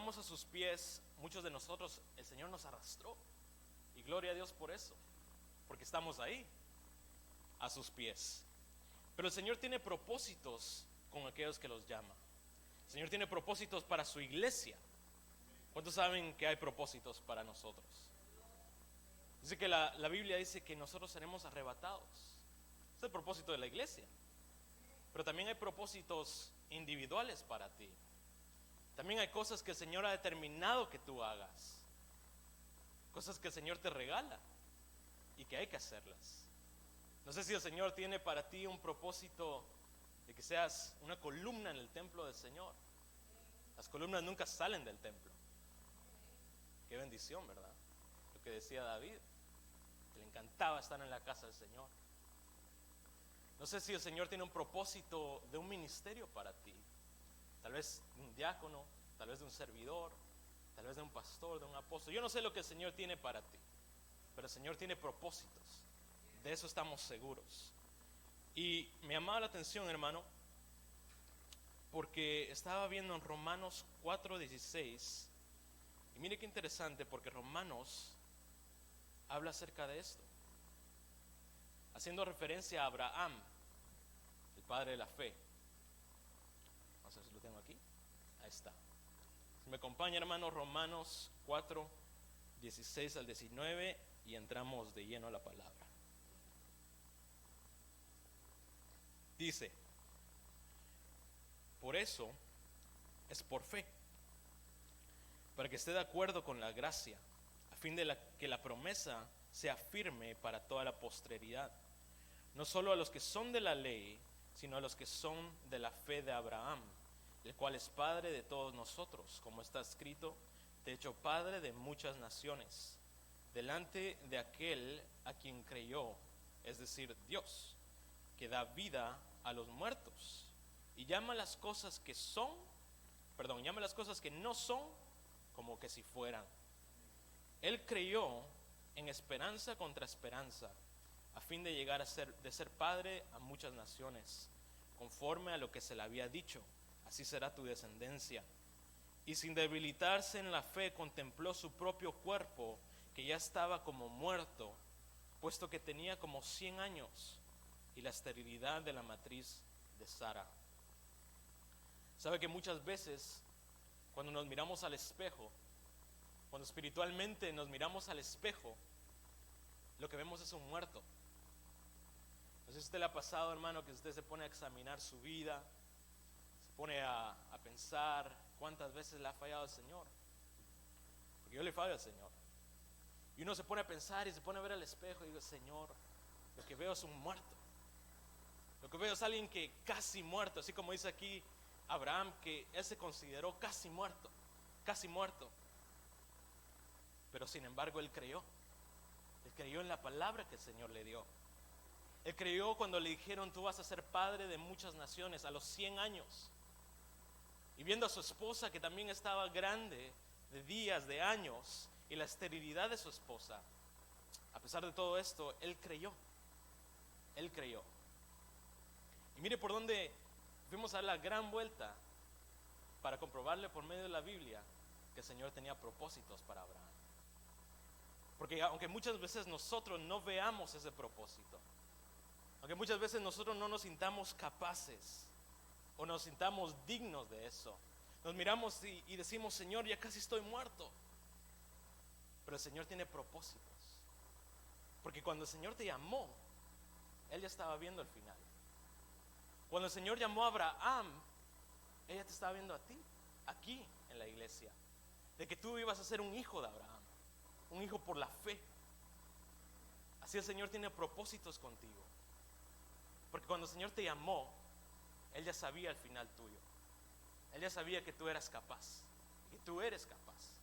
llegamos a sus pies, muchos de nosotros, el Señor nos arrastró. Y gloria a Dios por eso, porque estamos ahí, a sus pies. Pero el Señor tiene propósitos con aquellos que los llama. El Señor tiene propósitos para su iglesia. ¿Cuántos saben que hay propósitos para nosotros? Dice que la Biblia dice que nosotros seremos arrebatados. Es el propósito de la iglesia. Pero también hay propósitos individuales para ti. También hay cosas que el Señor ha determinado que tú hagas. Cosas que el Señor te regala y que hay que hacerlas. No sé si el Señor tiene para ti un propósito de que seas una columna en el templo del Señor. Las columnas nunca salen del templo. Qué bendición, ¿verdad? Lo que decía David, que le encantaba estar en la casa del Señor. No sé si el Señor tiene un propósito de un ministerio para ti. Tal vez de un diácono, tal vez de un servidor, tal vez de un pastor, de un apóstol. Yo no sé lo que el Señor tiene para ti, pero el Señor tiene propósitos. De eso estamos seguros. Y me llamaba la atención, hermano, porque estaba viendo en Romanos 4:16. Y mire qué interesante, porque Romanos habla acerca de esto, haciendo referencia a Abraham, el padre de la fe. No sé si lo tengo aquí. Ahí está. Si me acompaña, hermano, Romanos 4:16 al 19, y entramos de lleno a la palabra. Dice: por eso es por fe, para que esté de acuerdo con la gracia, a fin de que la promesa sea firme para toda la posteridad, no solo a los que son de la ley, sino a los que son de la fe de Abraham, el cual es padre de todos nosotros, como está escrito: te he hecho padre de muchas naciones, delante de aquel a quien creyó, es decir, Dios, que da vida a los muertos y llama las cosas que no son como que si fueran. Él creyó en esperanza contra esperanza, a fin de llegar de ser padre a muchas naciones, conforme a lo que se le había dicho: así será tu descendencia. Y sin debilitarse en la fe, contempló su propio cuerpo, que ya estaba como muerto, puesto que tenía como 100 años, y la esterilidad de la matriz de Sara. Sabe que muchas veces, cuando nos miramos al espejo, cuando espiritualmente nos miramos al espejo, lo que vemos es un muerto. No sé si a usted le ha pasado, hermano, que usted se pone a examinar su vida, se pone a pensar cuántas veces le ha fallado al Señor. Porque yo le fallo al Señor. Y uno se pone a pensar y se pone a ver al espejo y digo: Señor, lo que veo es un muerto. Lo que veo es alguien que casi muerto, así como dice aquí Abraham, que él se consideró casi muerto, casi muerto. Pero sin embargo él creyó en la palabra que el Señor le dio. Él creyó cuando le dijeron: tú vas a ser padre de muchas naciones, a los 100 años. Y viendo a su esposa, que también estaba grande de días, de años, y la esterilidad de su esposa, a pesar de todo esto, él creyó. Él creyó. Y mire por dónde fuimos a dar la gran vuelta para comprobarle por medio de la Biblia que el Señor tenía propósitos para Abraham. Porque aunque muchas veces nosotros no veamos ese propósito, aunque muchas veces nosotros no nos sintamos capaces o nos sintamos dignos de eso, nos miramos y decimos: Señor, ya casi estoy muerto. Pero el Señor tiene propósitos. Porque cuando el Señor te llamó, Él ya estaba viendo el final. Cuando el Señor llamó a Abraham, ella te estaba viendo a ti, aquí en la iglesia, de que tú ibas a ser un hijo de Abraham, un hijo por la fe. Así el Señor tiene propósitos contigo. Porque cuando el Señor te llamó, Él ya sabía el final tuyo. Él ya sabía que tú eras capaz, que tú eres capaz.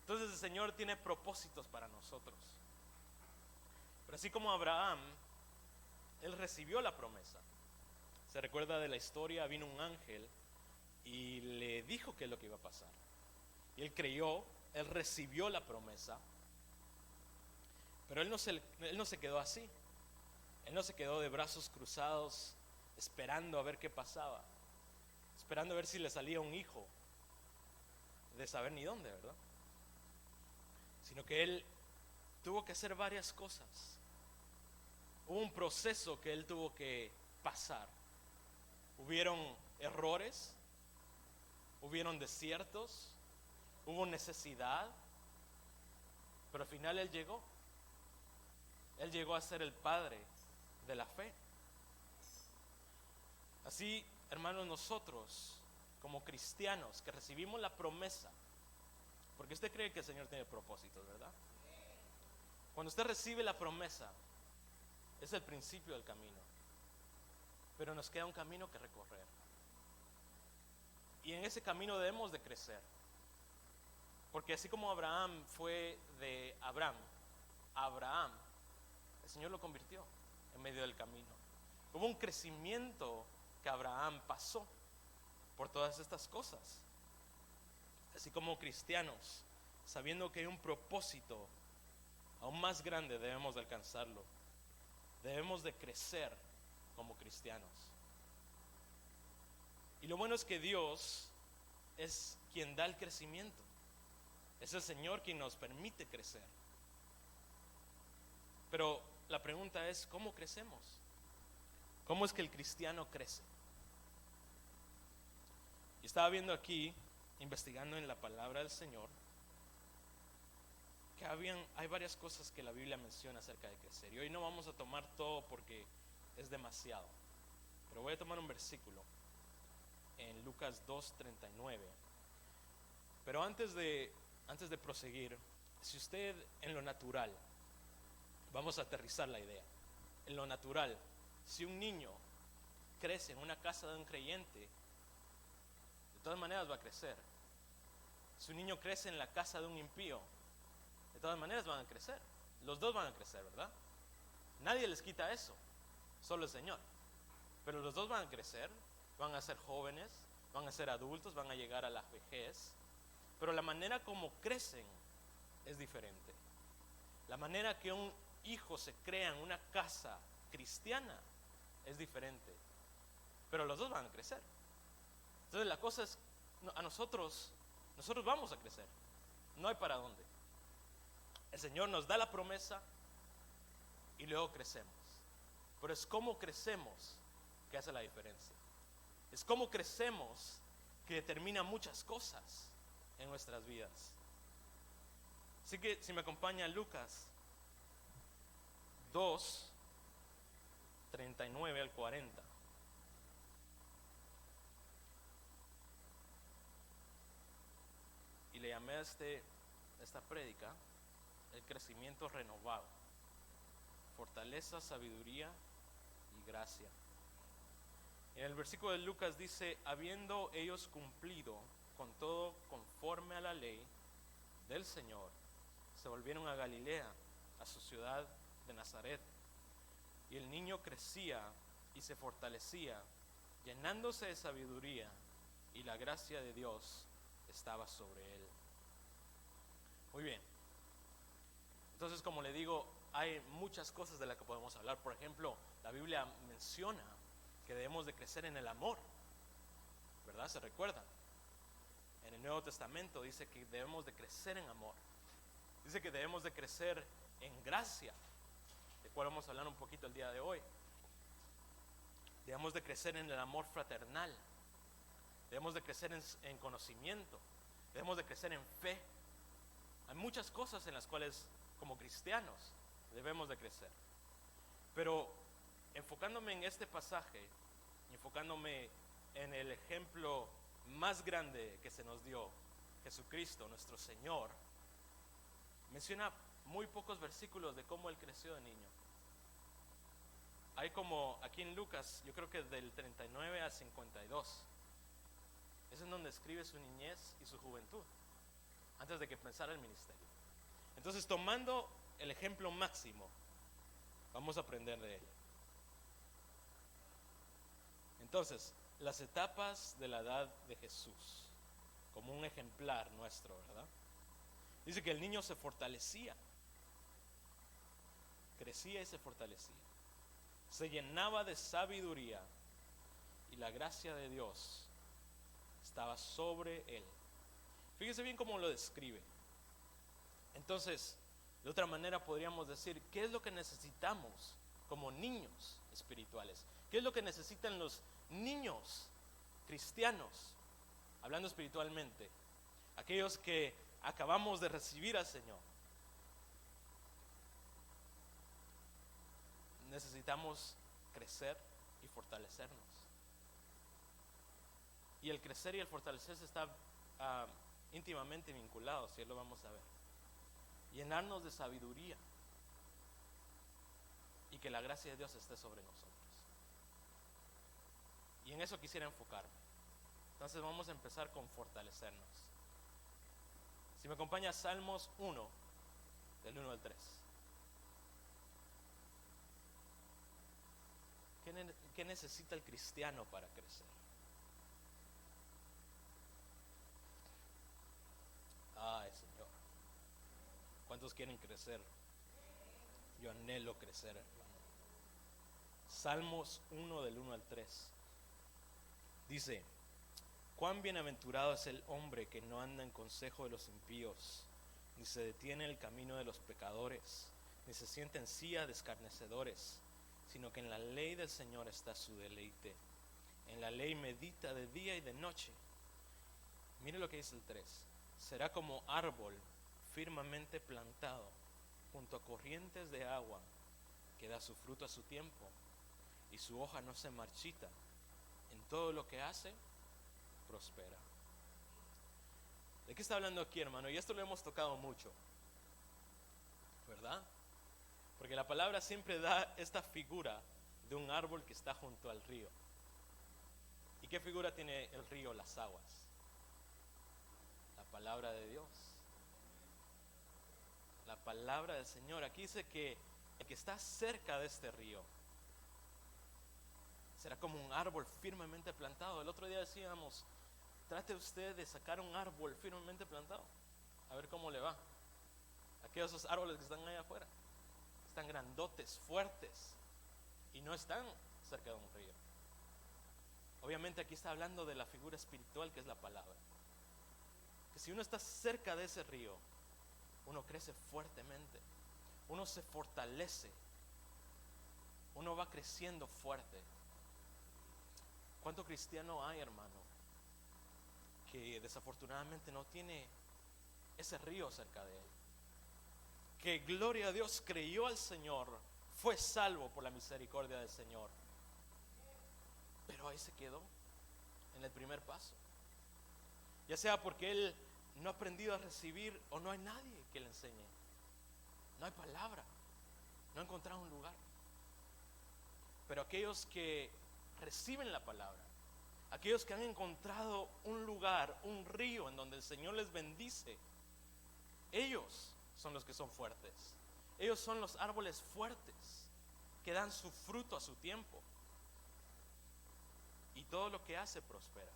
Entonces el Señor tiene propósitos para nosotros. Pero así como Abraham, él recibió la promesa. Se recuerda de la historia, vino un ángel y le dijo qué es lo que iba a pasar. Y él creyó, él recibió la promesa. Pero él no se quedó así. Él no se quedó de brazos cruzados esperando a ver qué pasaba, esperando a ver si le salía un hijo. de saber ni dónde, ¿verdad? Sino que él tuvo que hacer varias cosas. Hubo un proceso que él tuvo que pasar. Hubieron errores, hubieron desiertos, hubo necesidad, pero al final él llegó. Él llegó a ser el padre de la fe. Así, hermanos, nosotros como cristianos que recibimos la promesa, porque usted cree que el Señor tiene propósitos, ¿verdad? Cuando usted recibe la promesa, es el principio del camino, pero nos queda un camino que recorrer. Y en ese camino debemos de crecer, porque así como Abraham fue de Abraham a Abraham, el Señor lo convirtió en medio del camino. Hubo un crecimiento que Abraham pasó por todas estas cosas. Así como cristianos, sabiendo que hay un propósito aún más grande, debemos de alcanzarlo. Debemos de crecer como cristianos. Y lo bueno es que Dios es quien da el crecimiento. Es el Señor quien nos permite crecer. Pero la pregunta es, ¿cómo crecemos? ¿Cómo es que el cristiano crece? Y estaba viendo aquí, investigando en la palabra del Señor, que hay varias cosas que la Biblia menciona acerca de crecer. Y hoy no vamos a tomar todo porque es demasiado. Pero voy a tomar un versículo en Lucas 2:39. Pero antes de proseguir, si usted en lo natural, vamos a aterrizar la idea. En lo natural, si un niño crece en una casa de un creyente, de todas maneras va a crecer. Si un niño crece en la casa de un impío, de todas maneras van a crecer. Los dos van a crecer, ¿verdad? Nadie les quita eso, solo el Señor. Pero los dos van a crecer, van a ser jóvenes, van a ser adultos, van a llegar a la vejez. Pero la manera como crecen es diferente. La manera que un hijo se crea en una casa cristiana es diferente. Pero los dos van a crecer. Entonces la cosa es, a nosotros vamos a crecer. No hay para dónde. El Señor nos da la promesa y luego crecemos. Pero es cómo crecemos que hace la diferencia. Es cómo crecemos que determina muchas cosas en nuestras vidas. Así que si me acompaña Lucas 2:39 al 40. Y le llamé a esta prédica el crecimiento renovado, fortaleza, sabiduría y gracia. En el versículo de Lucas dice: habiendo ellos cumplido con todo conforme a la ley del Señor, se volvieron a Galilea, a su ciudad de Nazaret. Y el niño crecía y se fortalecía, llenándose de sabiduría, y la gracia de Dios estaba sobre él. Muy bien. Entonces, como le digo, hay muchas cosas de las que podemos hablar. Por ejemplo, la Biblia menciona que debemos de crecer en el amor, ¿verdad? ¿Se recuerdan? En el Nuevo Testamento dice que debemos de crecer en amor. Dice que debemos de crecer en gracia, de cual vamos a hablar un poquito el día de hoy. Debemos de crecer en el amor fraternal. Debemos de crecer en conocimiento. Debemos de crecer en fe. Hay muchas cosas en las cuales como cristianos debemos de crecer. Pero enfocándome en este pasaje, enfocándome en el ejemplo más grande que se nos dio, Jesucristo, nuestro Señor, menciona muy pocos versículos de cómo Él creció de niño. Hay como aquí en Lucas, yo creo que del 39 al 52. Es en donde escribe su niñez y su juventud, antes de que empezara el ministerio. Entonces, tomando el ejemplo máximo, vamos a aprender de él. Entonces, las etapas de la edad de Jesús, como un ejemplar nuestro, ¿verdad? Dice que el niño se fortalecía, crecía y se fortalecía, se llenaba de sabiduría y la gracia de Dios estaba sobre él. Fíjese bien cómo lo describe. Entonces, de otra manera podríamos decir, ¿qué es lo que necesitamos como niños espirituales? ¿Qué es lo que necesitan los niños cristianos, hablando espiritualmente? Aquellos que acabamos de recibir al Señor. Necesitamos crecer y fortalecernos. Y el crecer y el fortalecerse está íntimamente vinculados, si lo vamos a ver. Llenarnos de sabiduría y que la gracia de Dios esté sobre nosotros. Y en eso quisiera enfocarme. Entonces vamos a empezar con fortalecernos. Si me acompaña Salmos 1, del 1 al 3. ¿Qué necesita el cristiano para crecer? Ay, Señor, ¿cuántos quieren crecer? Yo anhelo crecer, hermano. Salmos 1 del 1 al 3. Dice: cuán bienaventurado es el hombre que no anda en consejo de los impíos, ni se detiene en el camino de los pecadores, ni se sienta en silla de escarnecedores, sino que en la ley del Señor está su deleite. En la ley medita de día y de noche. Mire lo que dice el 3. Será como árbol firmemente plantado junto a corrientes de agua, que da su fruto a su tiempo, y su hoja no se marchita. En todo lo que hace, prospera. ¿De qué está hablando aquí, hermano? Y esto lo hemos tocado mucho, ¿verdad? Porque la palabra siempre da esta figura de un árbol que está junto al río. ¿Y qué figura tiene el río? Las aguas. La palabra de Dios. La palabra del Señor. Aquí dice que el que está cerca de este río será como un árbol firmemente plantado. El otro día decíamos, trate usted de sacar un árbol firmemente plantado, a ver cómo le va. Aquellos árboles que están allá afuera están grandotes, fuertes, y no están cerca de un río. Obviamente aquí está hablando de la figura espiritual, que es la palabra. Que si uno está cerca de ese río, uno crece fuertemente, uno se fortalece, uno va creciendo fuerte. ¿Cuánto cristiano hay, hermano, que desafortunadamente no tiene ese río cerca de él? Que gloria a Dios, creyó al Señor, fue salvo por la misericordia del Señor, pero ahí se quedó en el primer paso, ya sea porque él no ha aprendido a recibir, o no hay nadie que le enseñe, no hay palabra, no ha encontrado un lugar. Pero aquellos que reciben la palabra, aquellos que han encontrado un lugar, un río en donde el Señor les bendice, ellos son los que son fuertes. Ellos son los árboles fuertes que dan su fruto a su tiempo, y todo lo que hace prospera.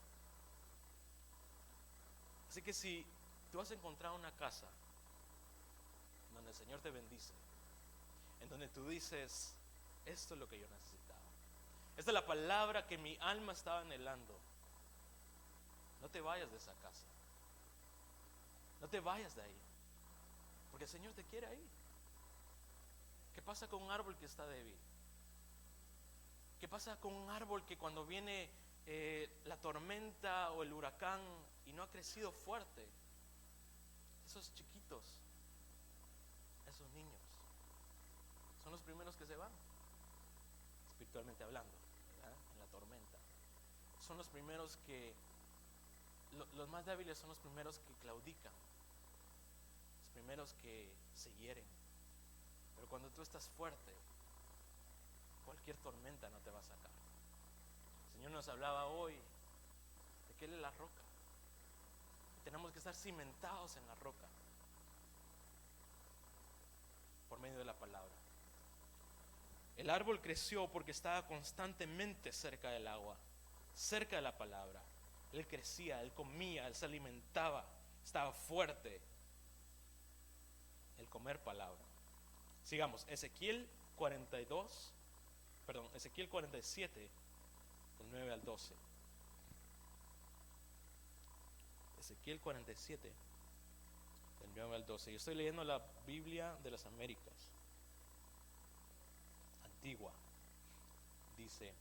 Así que si tú has encontrado una casa donde el Señor te bendice, en donde tú dices, esto es lo que yo necesitaba, esta es la palabra que mi alma estaba anhelando, no te vayas de esa casa, no te vayas de ahí, porque el Señor te quiere ahí. ¿Qué pasa con un árbol que está débil? ¿Qué pasa con un árbol que cuando viene la tormenta o el huracán y no ha crecido fuerte? Esos chiquitos, esos niños, son los primeros que se van, espiritualmente hablando, ¿verdad? En la tormenta. Son los primeros que, los más débiles son los primeros que claudican, los primeros que se hieren. Pero cuando tú estás fuerte, cualquier tormenta no te va a sacar. El Señor nos hablaba hoy de que Él es la roca. Tenemos que estar cimentados en la roca por medio de la palabra. El árbol creció porque estaba constantemente cerca del agua, cerca de la palabra. Él crecía, él comía, él se alimentaba, estaba fuerte. El comer palabra. Sigamos, Ezequiel 47, del 9 al 12. Ezequiel 47, del 9 al 12. Yo estoy leyendo la Biblia de las Américas, antigua. Dice: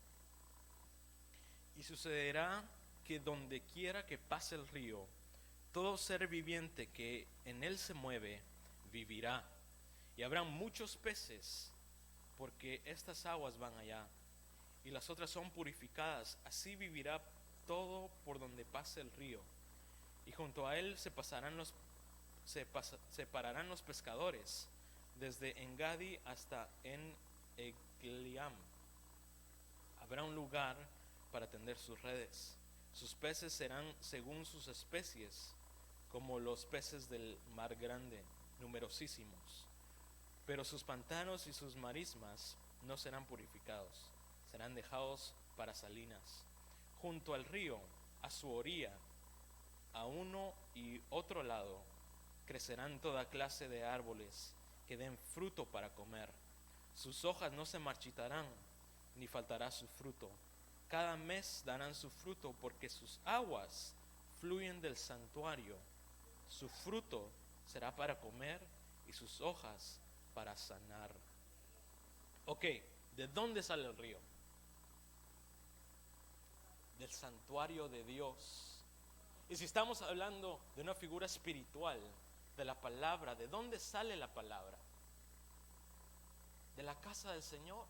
y sucederá que donde quiera que pase el río, todo ser viviente que en él se mueve, vivirá. Y habrá muchos peces, porque estas aguas van allá, y las otras son purificadas. Así vivirá todo por donde pase el río. Y junto a él separarán los pescadores, desde Engadi hasta en Egliam. Habrá un lugar para tender sus redes. Sus peces serán según sus especies, como los peces del mar grande, numerosísimos. Pero sus pantanos y sus marismas no serán purificados, serán dejados para salinas. Junto al río, a su orilla, a uno y otro lado, crecerán toda clase de árboles que den fruto para comer. Sus hojas no se marchitarán, ni faltará su fruto. Cada mes darán su fruto, porque sus aguas fluyen del santuario. Su fruto será para comer y sus hojas para sanar. Ok, ¿de dónde sale el río? Del santuario de Dios. Y si estamos hablando de una figura espiritual, de la palabra, ¿de dónde sale la palabra? De la casa del Señor,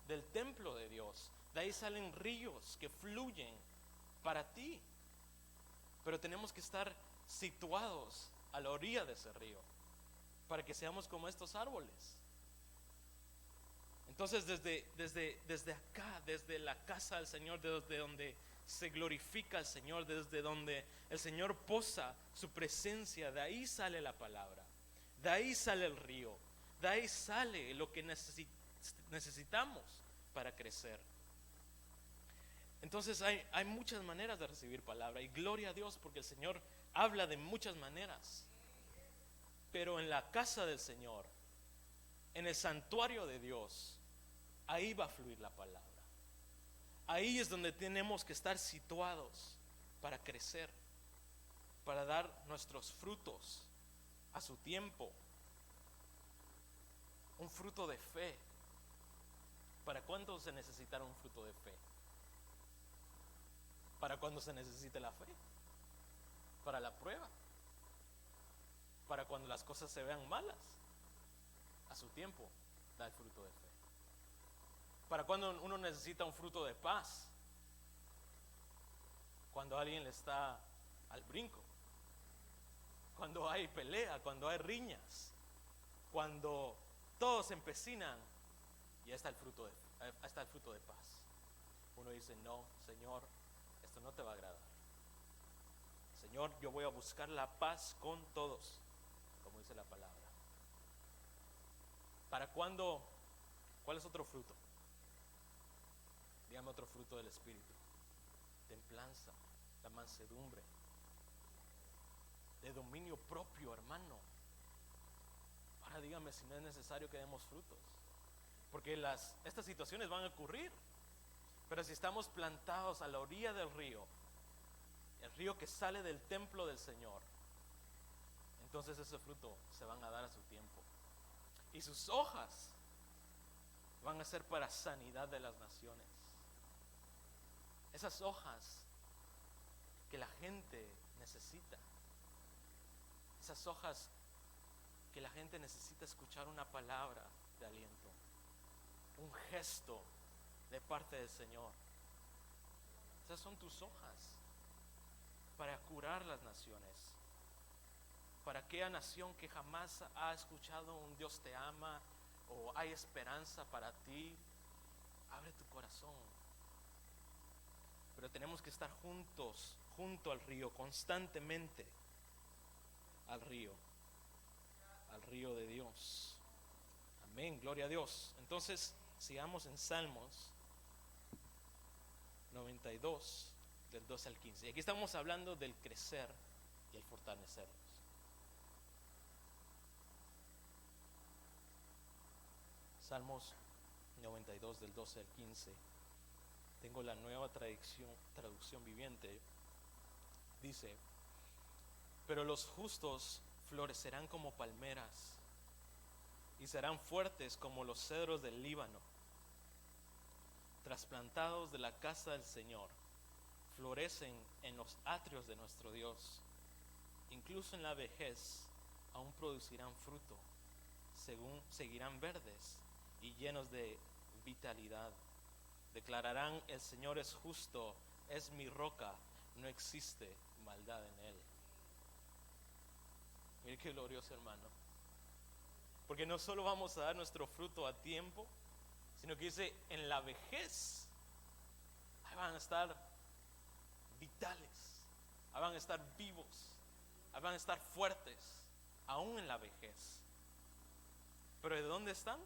del templo de Dios. De ahí salen ríos que fluyen para ti. Pero tenemos que estar situados a la orilla de ese río, para que seamos como estos árboles. Entonces desde acá, desde la casa del Señor, desde donde se glorifica al Señor, desde donde el Señor posa su presencia, de ahí sale la palabra, de ahí sale el río, de ahí sale lo que necesitamos para crecer. Entonces hay muchas maneras de recibir palabra, y gloria a Dios porque el Señor habla de muchas maneras. Pero en la casa del Señor, en el santuario de Dios, ahí va a fluir la palabra. Ahí es donde tenemos que estar situados para crecer, para dar nuestros frutos a su tiempo. Un fruto de fe. ¿Para cuándo se necesitará un fruto de fe? ¿Para cuándo se necesite la fe? Para la prueba. Para cuando las cosas se vean malas. A su tiempo da el fruto de fe. Para cuando uno necesita un fruto de paz. Cuando alguien le está al brinco. Cuando hay pelea, cuando hay riñas. Cuando todos se empecinan y ahí está el fruto de paz. Uno dice: no, Señor, esto no te va a agradar. Señor, yo voy a buscar la paz con todos, como dice la palabra. ¿Para cuándo? ¿Cuál es otro fruto? Dígame otro fruto del Espíritu. Templanza, la mansedumbre, de dominio propio, hermano. Ahora dígame si no es necesario que demos frutos, porque estas situaciones van a ocurrir. Pero si estamos plantados a la orilla del río, el río que sale del templo del Señor, entonces ese fruto se van a dar a su tiempo. Y sus hojas van a ser para sanidad de las naciones. Esas hojas que la gente necesita. Esas hojas que la gente necesita escuchar una palabra de aliento, un gesto de parte del Señor. Esas son tus hojas para curar las naciones. Para aquella nación que jamás ha escuchado un Dios te ama o hay esperanza para ti, abre tu corazón. Pero tenemos que estar juntos, junto al río, constantemente al río de Dios. Amén, gloria a Dios. Entonces, sigamos en Salmos 92, del 2 al 15. Y aquí estamos hablando del crecer y el fortalecernos. Salmos 92, del 12 al 15. Tengo la nueva traducción viviente. Dice: Pero los justos florecerán como palmeras y serán fuertes como los cedros del Líbano. Trasplantados de la casa del Señor, florecen en los atrios de nuestro Dios. Incluso en la vejez aún producirán fruto, según seguirán verdes y llenos de vitalidad. Declararán: el Señor es justo, es mi roca, no existe maldad en él. Mire qué glorioso, hermano. Porque no solo vamos a dar nuestro fruto a tiempo, sino que dice, en la vejez ahí van a estar vitales, ahí van a estar vivos, ahí van a estar fuertes, aún en la vejez. Pero ¿de dónde están?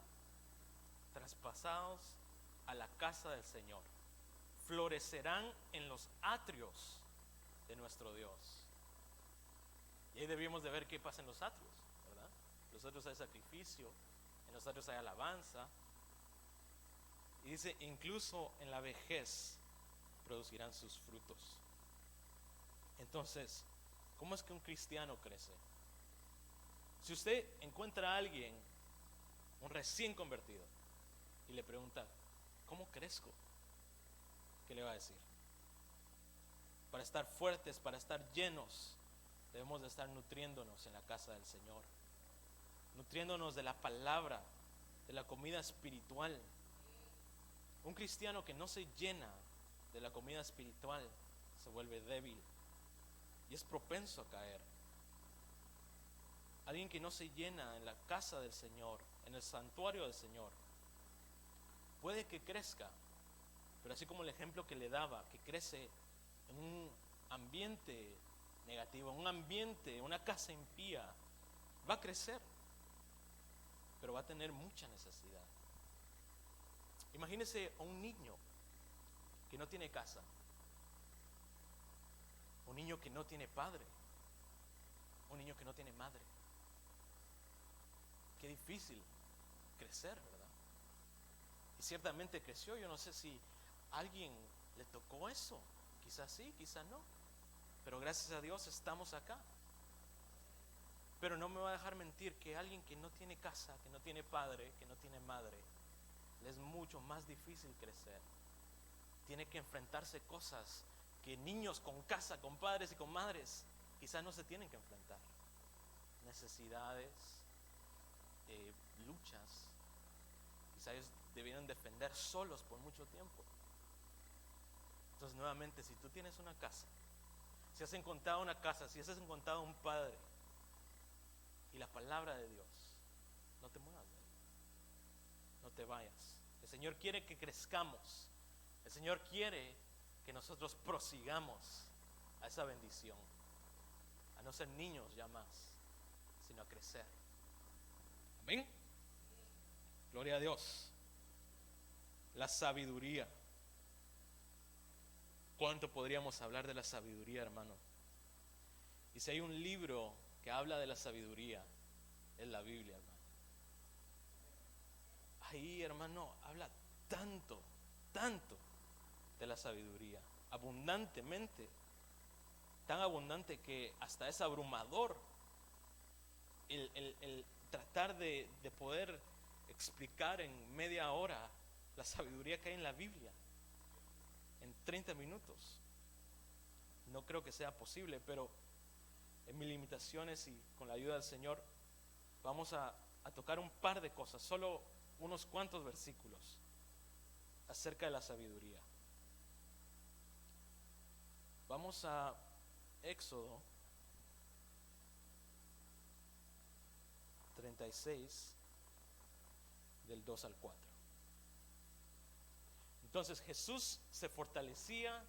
Traspasados a la casa del Señor. Florecerán en los atrios de nuestro Dios. Y ahí debemos de ver qué pasa en los atrios, ¿verdad? En los atrios hay sacrificio, en los atrios hay alabanza. Y dice, incluso en la vejez producirán sus frutos. Entonces, ¿cómo es que un cristiano crece? Si usted encuentra a alguien, un recién convertido, y le pregunta, ¿cómo crezco? ¿Qué le va a decir? Para estar fuertes, para estar llenos, debemos de estar nutriéndonos en la casa del Señor, nutriéndonos de la palabra, de la comida espiritual. Un cristiano que no se llena de la comida espiritual se vuelve débil y es propenso a caer. Alguien que no se llena en la casa del Señor, en el santuario del Señor, puede que crezca, pero así como el ejemplo que le daba, que crece en un ambiente negativo, en un ambiente, una casa impía, va a crecer, pero va a tener mucha necesidad. Imagínese a un niño que no tiene casa, un niño que no tiene padre, un niño que no tiene madre. Qué difícil crecer, ¿verdad? Y ciertamente creció. Yo no sé si a alguien le tocó eso, quizás sí, quizás no, pero gracias a Dios estamos acá. Pero no me va a dejar mentir que alguien que no tiene casa, que no tiene padre, que no tiene madre, le es mucho más difícil crecer. Tiene que enfrentarse cosas que niños con casa, con padres y con madres quizás no se tienen que enfrentar. Necesidades, luchas. Quizás ellos debieron defender solos por mucho tiempo. Entonces, nuevamente, si tú tienes una casa, si has encontrado una casa, si has encontrado un padre y la palabra de Dios, no te muevas de él, no te vayas. El Señor quiere que crezcamos. El Señor quiere que nosotros prosigamos a esa bendición, a no ser niños ya más, sino a crecer. Amén. Gloria a Dios. La sabiduría. ¿Cuánto podríamos hablar de la sabiduría, hermano? Y si hay un libro que habla de la sabiduría, es la Biblia, hermano. Ahí, hermano, habla tanto, tanto de la sabiduría, abundantemente, tan abundante que hasta es abrumador el tratar de poder explicar en media hora la sabiduría que hay en la Biblia, en 30 minutos. No creo que sea posible, pero en mis limitaciones y con la ayuda del Señor vamos a tocar un par de cosas, solo unos cuantos versículos acerca de la sabiduría. Vamos a Éxodo 36 del 2 al 4. Entonces Jesús se fortalecía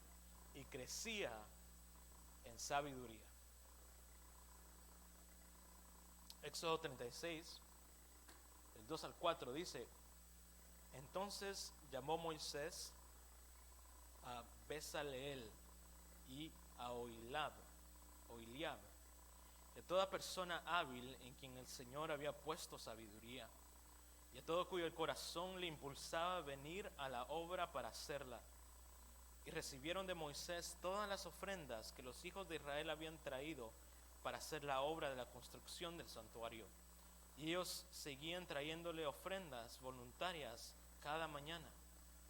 y crecía en sabiduría. Éxodo 36 del 2 al 4 dice: entonces llamó Moisés a Bezaleel y a Oholiab, de toda persona hábil en quien el Señor había puesto sabiduría, y a todo cuyo corazón le impulsaba a venir a la obra para hacerla. Y recibieron de Moisés todas las ofrendas que los hijos de Israel habían traído para hacer la obra de la construcción del santuario. Y ellos seguían trayéndole ofrendas voluntarias cada mañana.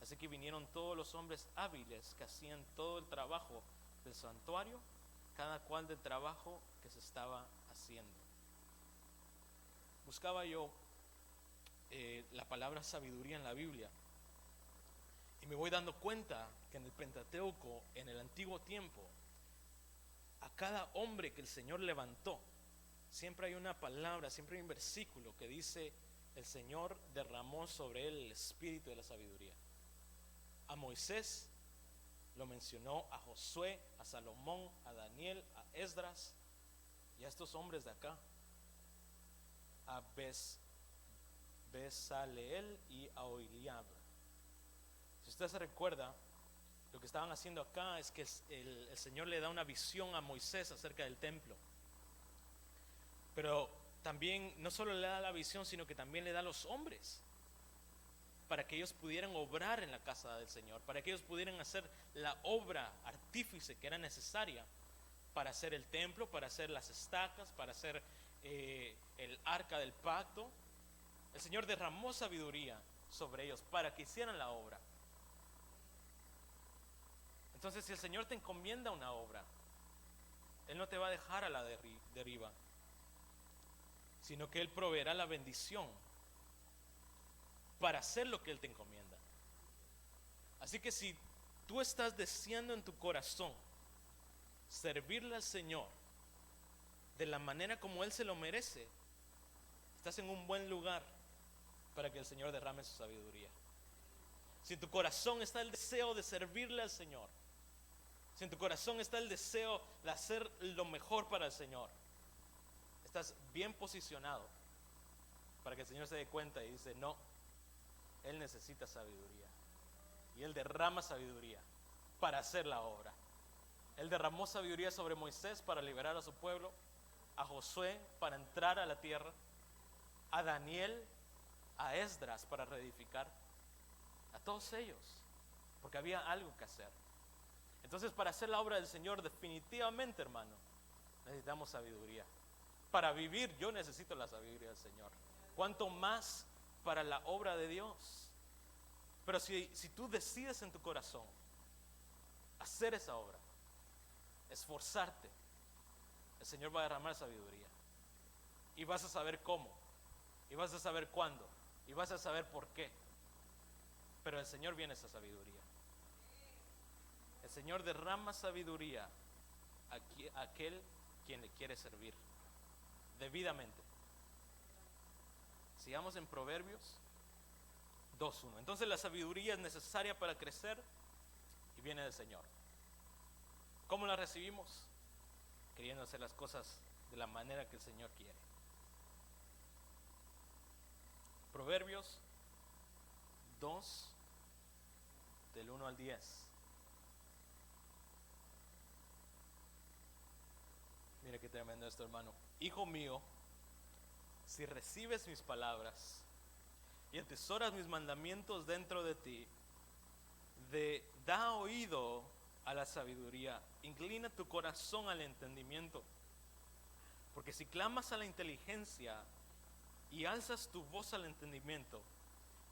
Así que vinieron todos los hombres hábiles que hacían todo el trabajo del santuario, cada cual del trabajo que se estaba haciendo. Buscaba yo la palabra sabiduría en la Biblia y me voy dando cuenta que en el Pentateuco, en el antiguo tiempo, a cada hombre que el Señor levantó, siempre hay una palabra, siempre hay un versículo que dice: el Señor derramó sobre él el espíritu de la sabiduría. A Moisés lo mencionó, a Josué, a Salomón, a Daniel, a Esdras y a estos hombres de acá, a Bezaleel y a Oholiab. Si usted se recuerda, lo que estaban haciendo acá es que el Señor le da una visión a Moisés acerca del templo. Pero también no solo le da la visión, sino que también le da a los hombres para que ellos pudieran obrar en la casa del Señor, para que ellos pudieran hacer la obra artífice que era necesaria para hacer el templo, para hacer las estacas, para hacer el arca del pacto. El Señor derramó sabiduría sobre ellos para que hicieran la obra. Entonces, si el Señor te encomienda una obra, Él no te va a dejar a la deriva, sino que Él proveerá la bendición para hacer lo que Él te encomienda. Así que si tú estás deseando en tu corazón servirle al Señor de la manera como Él se lo merece, estás en un buen lugar para que el Señor derrame su sabiduría. Si en tu corazón está el deseo de servirle al Señor, si en tu corazón está el deseo de hacer lo mejor para el Señor, estás bien posicionado para que el Señor se dé cuenta y dice: no, Él necesita sabiduría. Y Él derrama sabiduría para hacer la obra. Él derramó sabiduría sobre Moisés para liberar a su pueblo, a Josué para entrar a la tierra, a Daniel, a Esdras para reedificar, a todos ellos, porque había algo que hacer. Entonces, para hacer la obra del Señor, definitivamente, hermano, necesitamos sabiduría. Para vivir, yo necesito la sabiduría del Señor. ¿Cuánto más para la obra de Dios? Pero si tú decides en tu corazón hacer esa obra, esforzarte, el Señor va a derramar sabiduría. Y vas a saber cómo, y vas a saber cuándo, y vas a saber por qué. Pero el Señor viene esa sabiduría. El Señor derrama sabiduría a aquel quien le quiere servir debidamente. Sigamos en Proverbios 2:1. Entonces la sabiduría es necesaria para crecer y viene del Señor. ¿Cómo la recibimos? Queriendo hacer las cosas de la manera que el Señor quiere. Proverbios 2, del 1 al 10. Mira qué tremendo esto, hermano. Hijo mío, si recibes mis palabras y atesoras mis mandamientos dentro de ti, da oído a la sabiduría, inclina tu corazón al entendimiento, porque si clamas a la inteligencia y alzas tu voz al entendimiento,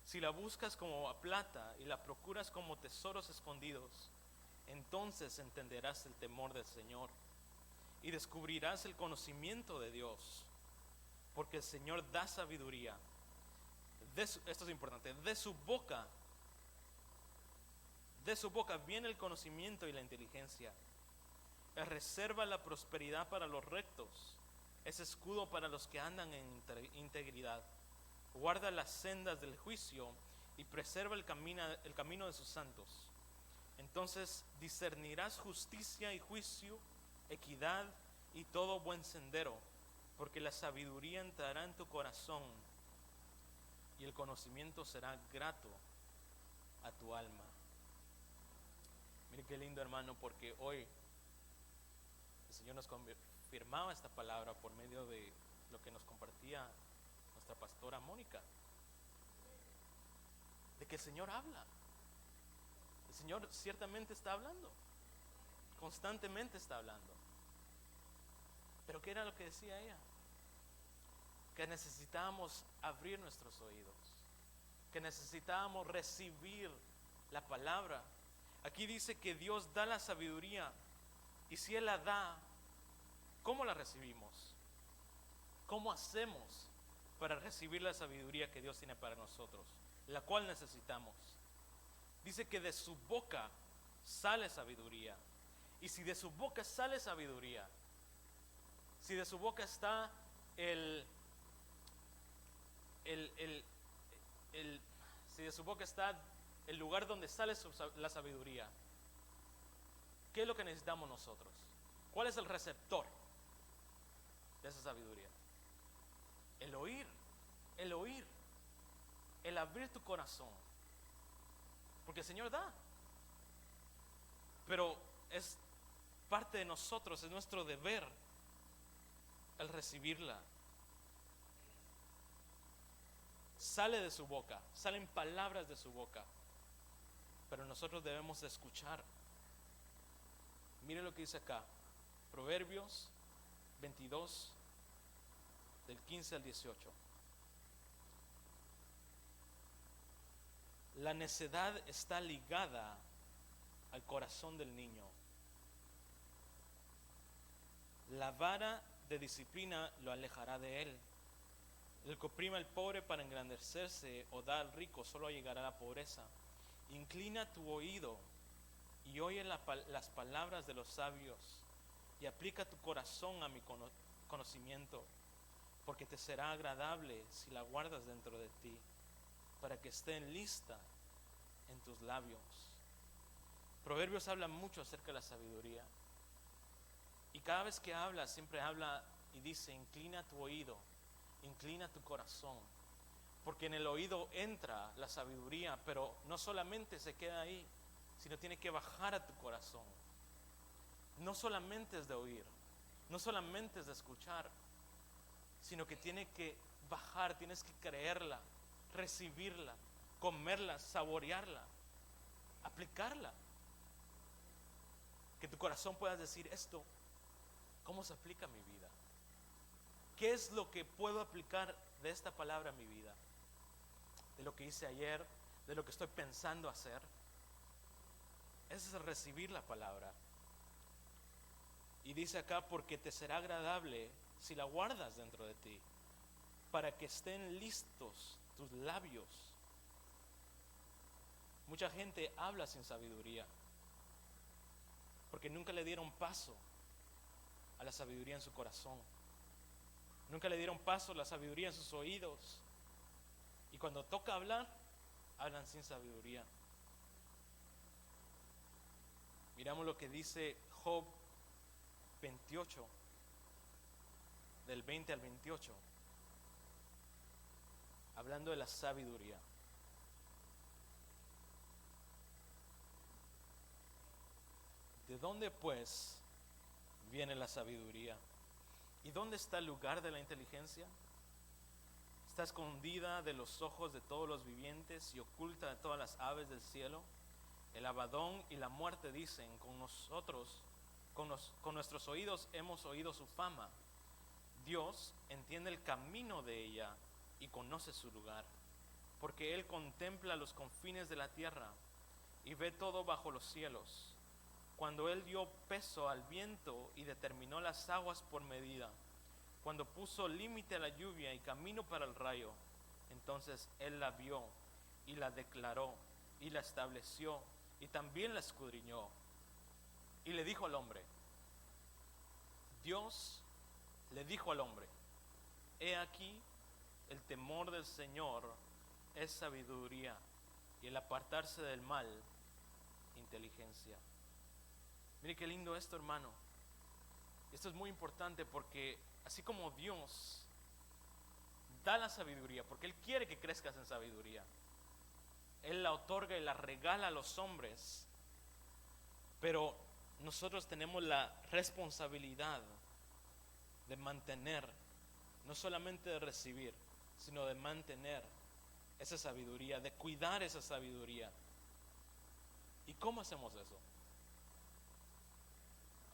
si la buscas como a plata y la procuras como tesoros escondidos, entonces entenderás el temor del Señor y descubrirás el conocimiento de Dios, porque el Señor da sabiduría. Esto es importante, de su boca viene el conocimiento y la inteligencia. Él reserva la prosperidad para los rectos, es escudo para los que andan en integridad. Guarda las sendas del juicio y preserva el camino de sus santos. Entonces discernirás justicia y juicio, equidad y todo buen sendero, porque la sabiduría entrará en tu corazón y el conocimiento será grato a tu alma. Mire qué lindo, hermano, porque hoy el Señor nos confirmaba esta palabra por medio de lo que nos compartía nuestra pastora Mónica, de que el Señor habla. El Señor ciertamente está hablando, constantemente está hablando, Pero ¿qué era lo que decía ella? Que necesitábamos abrir nuestros oídos, que necesitábamos recibir la palabra. Aquí dice que Dios da la sabiduría, y si Él la da, ¿cómo la recibimos? ¿Cómo hacemos para recibir la sabiduría que Dios tiene para nosotros, la cual necesitamos? Dice que de su boca sale sabiduría. Y si de su boca sale sabiduría, si de su boca está si de su boca está el lugar donde sale la sabiduría, ¿qué es lo que necesitamos nosotros? ¿Cuál es el receptor de esa sabiduría? El oír, el abrir tu corazón. Porque el Señor da, pero es parte de nosotros, es nuestro deber el recibirla. Sale de su boca, salen palabras de su boca, pero nosotros debemos de escuchar. Mire lo que dice acá, Proverbios 22, del 15 al 18. La necedad está ligada al corazón del niño. La vara de disciplina lo alejará de él. El que oprime al pobre para engrandecerse o da al rico solo llegará a la pobreza. Inclina tu oído y oye las palabras de los sabios, y aplica tu corazón a mi conocimiento, porque te será agradable si la guardas dentro de ti, para que esté lista en tus labios. Proverbios habla mucho acerca de la sabiduría, y cada vez que habla, siempre habla y dice: inclina tu oído, inclina tu corazón, porque en el oído entra la sabiduría, pero no solamente se queda ahí, sino tiene que bajar a tu corazón. No solamente es de oír, no solamente es de escuchar, sino que tiene que bajar, tienes que creerla, recibirla, comerla, saborearla, aplicarla. Que tu corazón pueda decir: esto, ¿cómo se aplica a mi vida? ¿Qué es lo que puedo aplicar de esta palabra a mi vida? De lo que hice ayer, de lo que estoy pensando hacer. Ese es recibir la palabra. Y dice acá: porque te será agradable si la guardas dentro de ti, para que estén listos tus labios. Mucha gente habla sin sabiduría, porque nunca le dieron paso a la sabiduría en su corazón. Nunca le dieron paso a la sabiduría en sus oídos. Y cuando toca hablar, hablan sin sabiduría. Miramos lo que dice Job 28, del 20 al 28, hablando de la sabiduría. ¿De dónde pues viene la sabiduría? ¿Y dónde está el lugar de la inteligencia? Está escondida de los ojos de todos los vivientes y oculta de todas las aves del cielo. El Abadón y la muerte dicen: con nuestros oídos hemos oído su fama. Dios entiende el camino de ella y conoce su lugar, porque Él contempla los confines de la tierra y ve todo bajo los cielos. Cuando Él dio peso al viento y determinó las aguas por medida, cuando puso límite a la lluvia y camino para el rayo, entonces Él la vio y la declaró y la estableció y también la escudriñó. Y le dijo al hombre, Dios le dijo al hombre: he aquí, el temor del Señor es sabiduría, y el apartarse del mal, inteligencia. Mire qué lindo esto, hermano. Esto es muy importante, porque así como Dios da la sabiduría, porque Él quiere que crezcas en sabiduría, Él la otorga y la regala a los hombres, pero nosotros tenemos la responsabilidad de mantener, no solamente de recibir, sino de mantener esa sabiduría, de cuidar esa sabiduría. ¿Y cómo hacemos eso?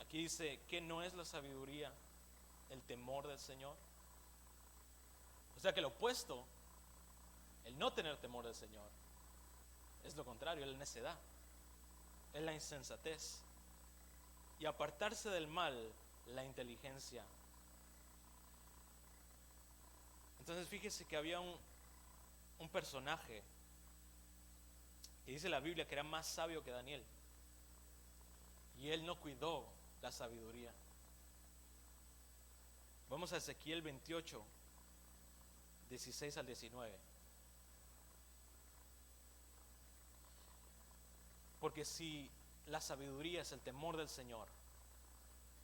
Aquí dice: ¿qué no es la sabiduría? el temor del Señor. O sea que lo opuesto, el no tener temor del Señor, es lo contrario, es la necedad, es la insensatez. Y apartarse del mal, la inteligencia. Entonces fíjese que había un personaje que dice la Biblia que era más sabio que Daniel. Y él no cuidó la sabiduría. Vamos a Ezequiel 28, 16 al 19. Porque si la sabiduría es el temor del Señor,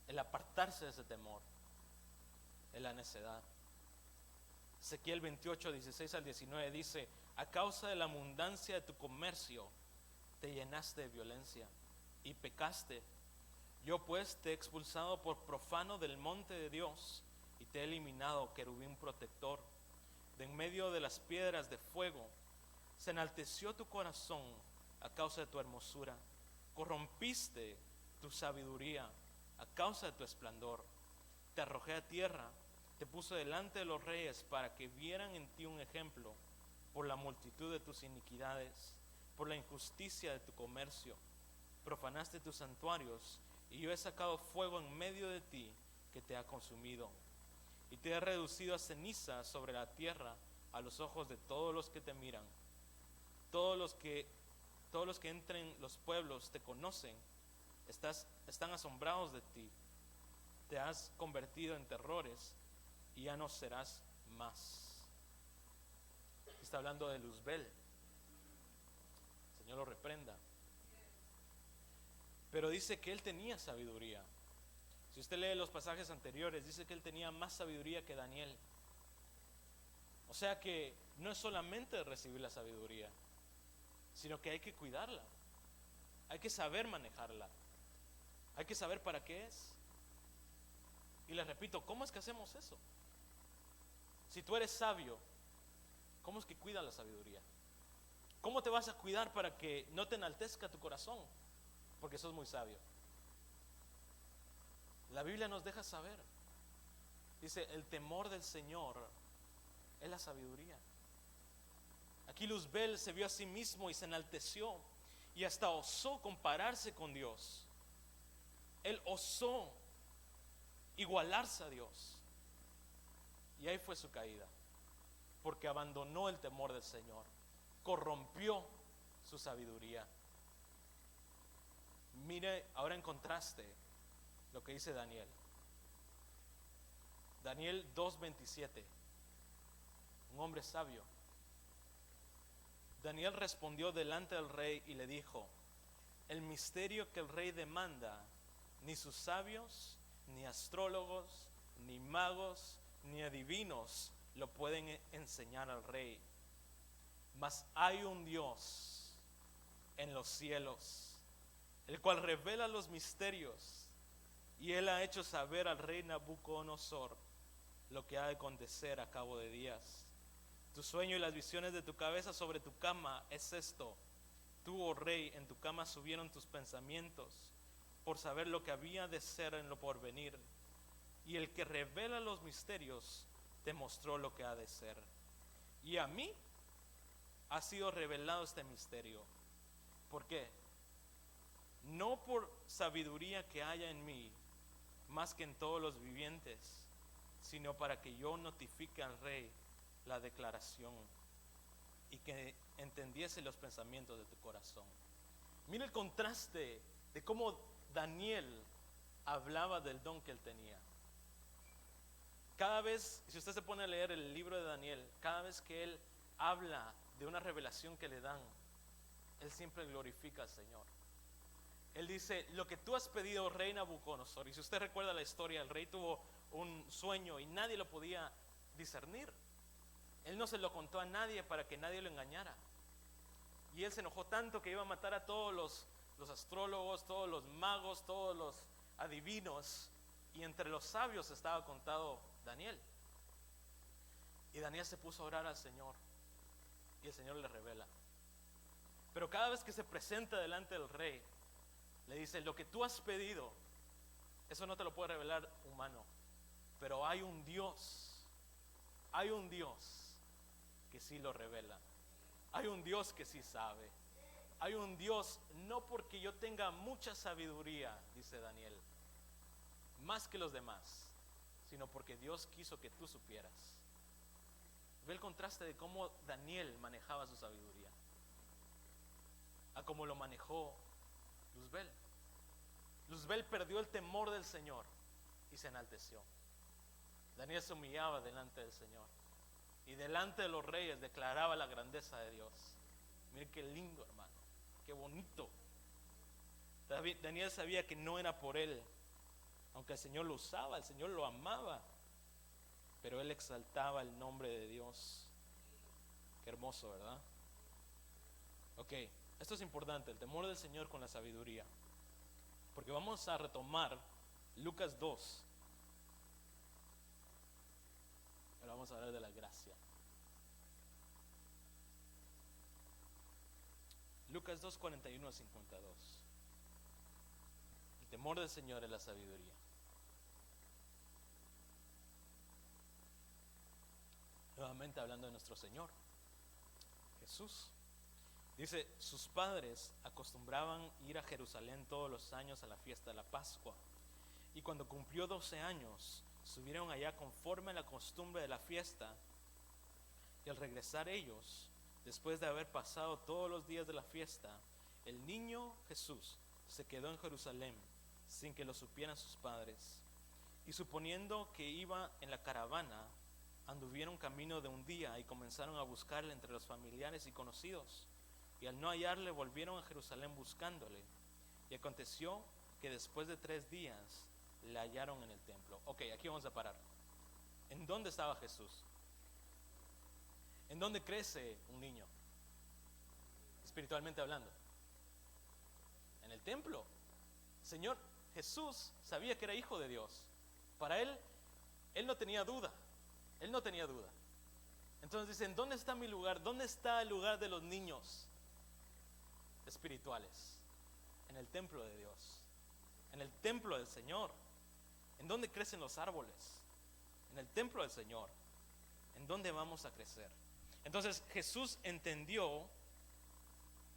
el apartarse de ese temor es la necedad. Ezequiel 28, 16 al 19 dice: a causa de la abundancia de tu comercio te llenaste de violencia y pecaste. Yo pues te he expulsado por profano del monte de Dios y te he eliminado, querubín protector, de en medio de las piedras de fuego. Se enalteció tu corazón a causa de tu hermosura, corrompiste tu sabiduría a causa de tu esplendor. Te arrojé a tierra, te puse delante de los reyes para que vieran en ti un ejemplo, por la multitud de tus iniquidades, por la injusticia de tu comercio. Profanaste tus santuarios, y yo he sacado fuego en medio de ti que te ha consumido. Y te he reducido a ceniza sobre la tierra a los ojos de todos los que te miran. Todos los que entren los pueblos te conocen, están asombrados de ti. Te has convertido en terrores y ya no serás más. Está hablando de Luzbel. El Señor lo reprenda. Pero dice que él tenía sabiduría. Si usted lee los pasajes anteriores, dice que él tenía más sabiduría que Daniel. O sea que no es solamente recibir la sabiduría, sino que hay que cuidarla. Hay que saber manejarla. Hay que saber para qué es. Y les repito, ¿cómo es que hacemos eso? Si tú eres sabio, ¿cómo es que cuidas la sabiduría? ¿Cómo te vas a cuidar para que no te enaltezca tu corazón? Porque sos muy sabio. La Biblia nos deja saber. Dice, el temor del Señor es la sabiduría. Aquí Luzbel se vio a sí mismo y se enalteció y hasta osó compararse con Dios. Él osó igualarse a Dios. Y ahí fue su caída, porque abandonó el temor del Señor, corrompió su sabiduría. Mire ahora en contraste lo que dice Daniel. Daniel 2:27, un hombre sabio. Daniel respondió delante del rey y le dijo: el misterio que el rey demanda, ni sus sabios, ni astrólogos, ni magos, ni adivinos lo pueden enseñar al rey. Mas hay un Dios en los cielos, el cual revela los misterios, y él ha hecho saber al rey Nabucodonosor lo que ha de acontecer a cabo de días. Tu sueño y las visiones de tu cabeza sobre tu cama es esto: tú, oh rey, en tu cama subieron tus pensamientos por saber lo que había de ser en lo porvenir, y el que revela los misterios te mostró lo que ha de ser. Y a mí ha sido revelado este misterio. ¿Por qué? No por sabiduría que haya en mí, más que en todos los vivientes, sino para que yo notifique al rey la declaración y que entendiese los pensamientos de tu corazón. Mira el contraste de cómo Daniel hablaba del don que él tenía. Cada vez, si usted se pone a leer el libro de Daniel, cada vez que él habla de una revelación que le dan, él siempre glorifica al Señor. Él dice: lo que tú has pedido, rey Nabucodonosor. Y si usted recuerda la historia, el rey tuvo un sueño y nadie lo podía discernir. Él no se lo contó a nadie para que nadie lo engañara. Y él se enojó tanto que iba a matar a todos los astrólogos, todos los magos, todos los adivinos. Y entre los sabios estaba contado Daniel. Y Daniel se puso a orar al Señor, y el Señor le revela. Pero cada vez que se presenta delante del rey, le dice: lo que tú has pedido, eso no te lo puede revelar humano, Pero hay un Dios que sí lo revela. Hay un Dios que sí sabe. Hay un Dios, no porque yo tenga mucha sabiduría, dice Daniel, más que los demás, sino porque Dios quiso que tú supieras. Ve el contraste de cómo Daniel manejaba su sabiduría a cómo lo manejó Luzbel. Luzbel perdió el temor del Señor y se enalteció. Daniel se humillaba delante del Señor y delante de los reyes declaraba la grandeza de Dios. Mire qué lindo, hermano, qué bonito. Daniel sabía que no era por él, aunque el Señor lo usaba, el Señor lo amaba, pero él exaltaba el nombre de Dios. Qué hermoso, ¿verdad? Ok, esto es importante, el temor del Señor con la sabiduría, porque vamos a retomar Lucas 2. Ahora vamos a hablar de la gracia. Lucas 2, 41 a 52. El temor del Señor es la sabiduría. Nuevamente hablando de nuestro Señor Jesús. Dice, sus padres acostumbraban ir a Jerusalén todos los años a la fiesta de la Pascua. Y cuando cumplió 12 años, subieron allá conforme a la costumbre de la fiesta. Y al regresar ellos, después de haber pasado todos los días de la fiesta, el niño Jesús se quedó en Jerusalén sin que lo supieran sus padres. Y suponiendo que iba en la caravana, anduvieron camino de un día y comenzaron a buscarle entre los familiares y conocidos. Y al no hallarle, volvieron a Jerusalén buscándole. Y aconteció que después de 3 días le hallaron en el templo. Ok, aquí vamos a parar. ¿En dónde estaba Jesús? ¿En dónde crece un niño? Espiritualmente hablando. En el templo. Señor Jesús sabía que era hijo de Dios. Para él no tenía duda. Él no tenía duda. Entonces dice, ¿en dónde está mi lugar? ¿Dónde está el lugar de los niños espirituales? En el templo de Dios. En el templo del Señor. ¿En dónde crecen los árboles? En el templo del Señor. ¿En dónde vamos a crecer? Entonces Jesús entendió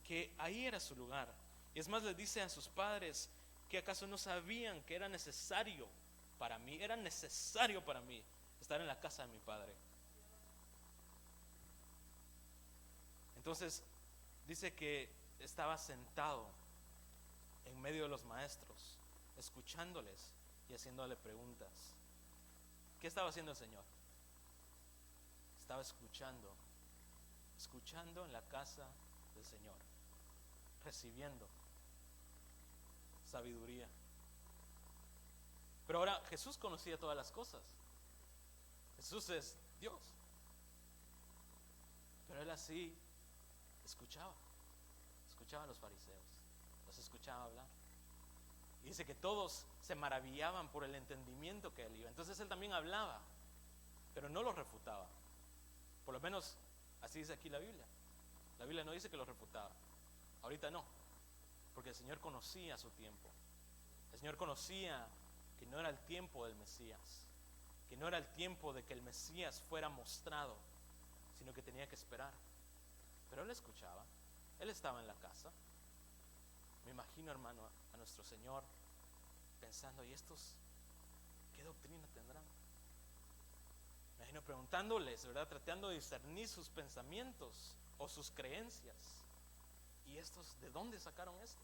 que ahí era su lugar. Y es más, le dice a sus padres que acaso no sabían que era necesario para mí estar en la casa de mi Padre. Entonces dice que estaba sentado en medio de los maestros, escuchándoles y haciéndole preguntas. ¿Qué estaba haciendo el Señor? Estaba escuchando en la casa del Señor, recibiendo sabiduría. Pero ahora Jesús conocía todas las cosas. Jesús es Dios. Pero él así escuchaba a los fariseos, los escuchaba hablar. Y dice que todos se maravillaban por el entendimiento que él iba. Entonces él también hablaba, pero no los refutaba. Por lo menos así dice aquí la Biblia. La Biblia no dice que los refutaba. Ahorita no, porque el Señor conocía su tiempo. El Señor conocía que no era el tiempo del Mesías, que no era el tiempo de que el Mesías fuera mostrado, sino que tenía que esperar. Pero él escuchaba, él estaba en la casa. Me imagino, hermano, a nuestro Señor pensando, ¿y estos qué doctrina tendrán? Me imagino preguntándoles, ¿verdad? Tratando de discernir sus pensamientos o sus creencias. ¿Y estos de dónde sacaron esto?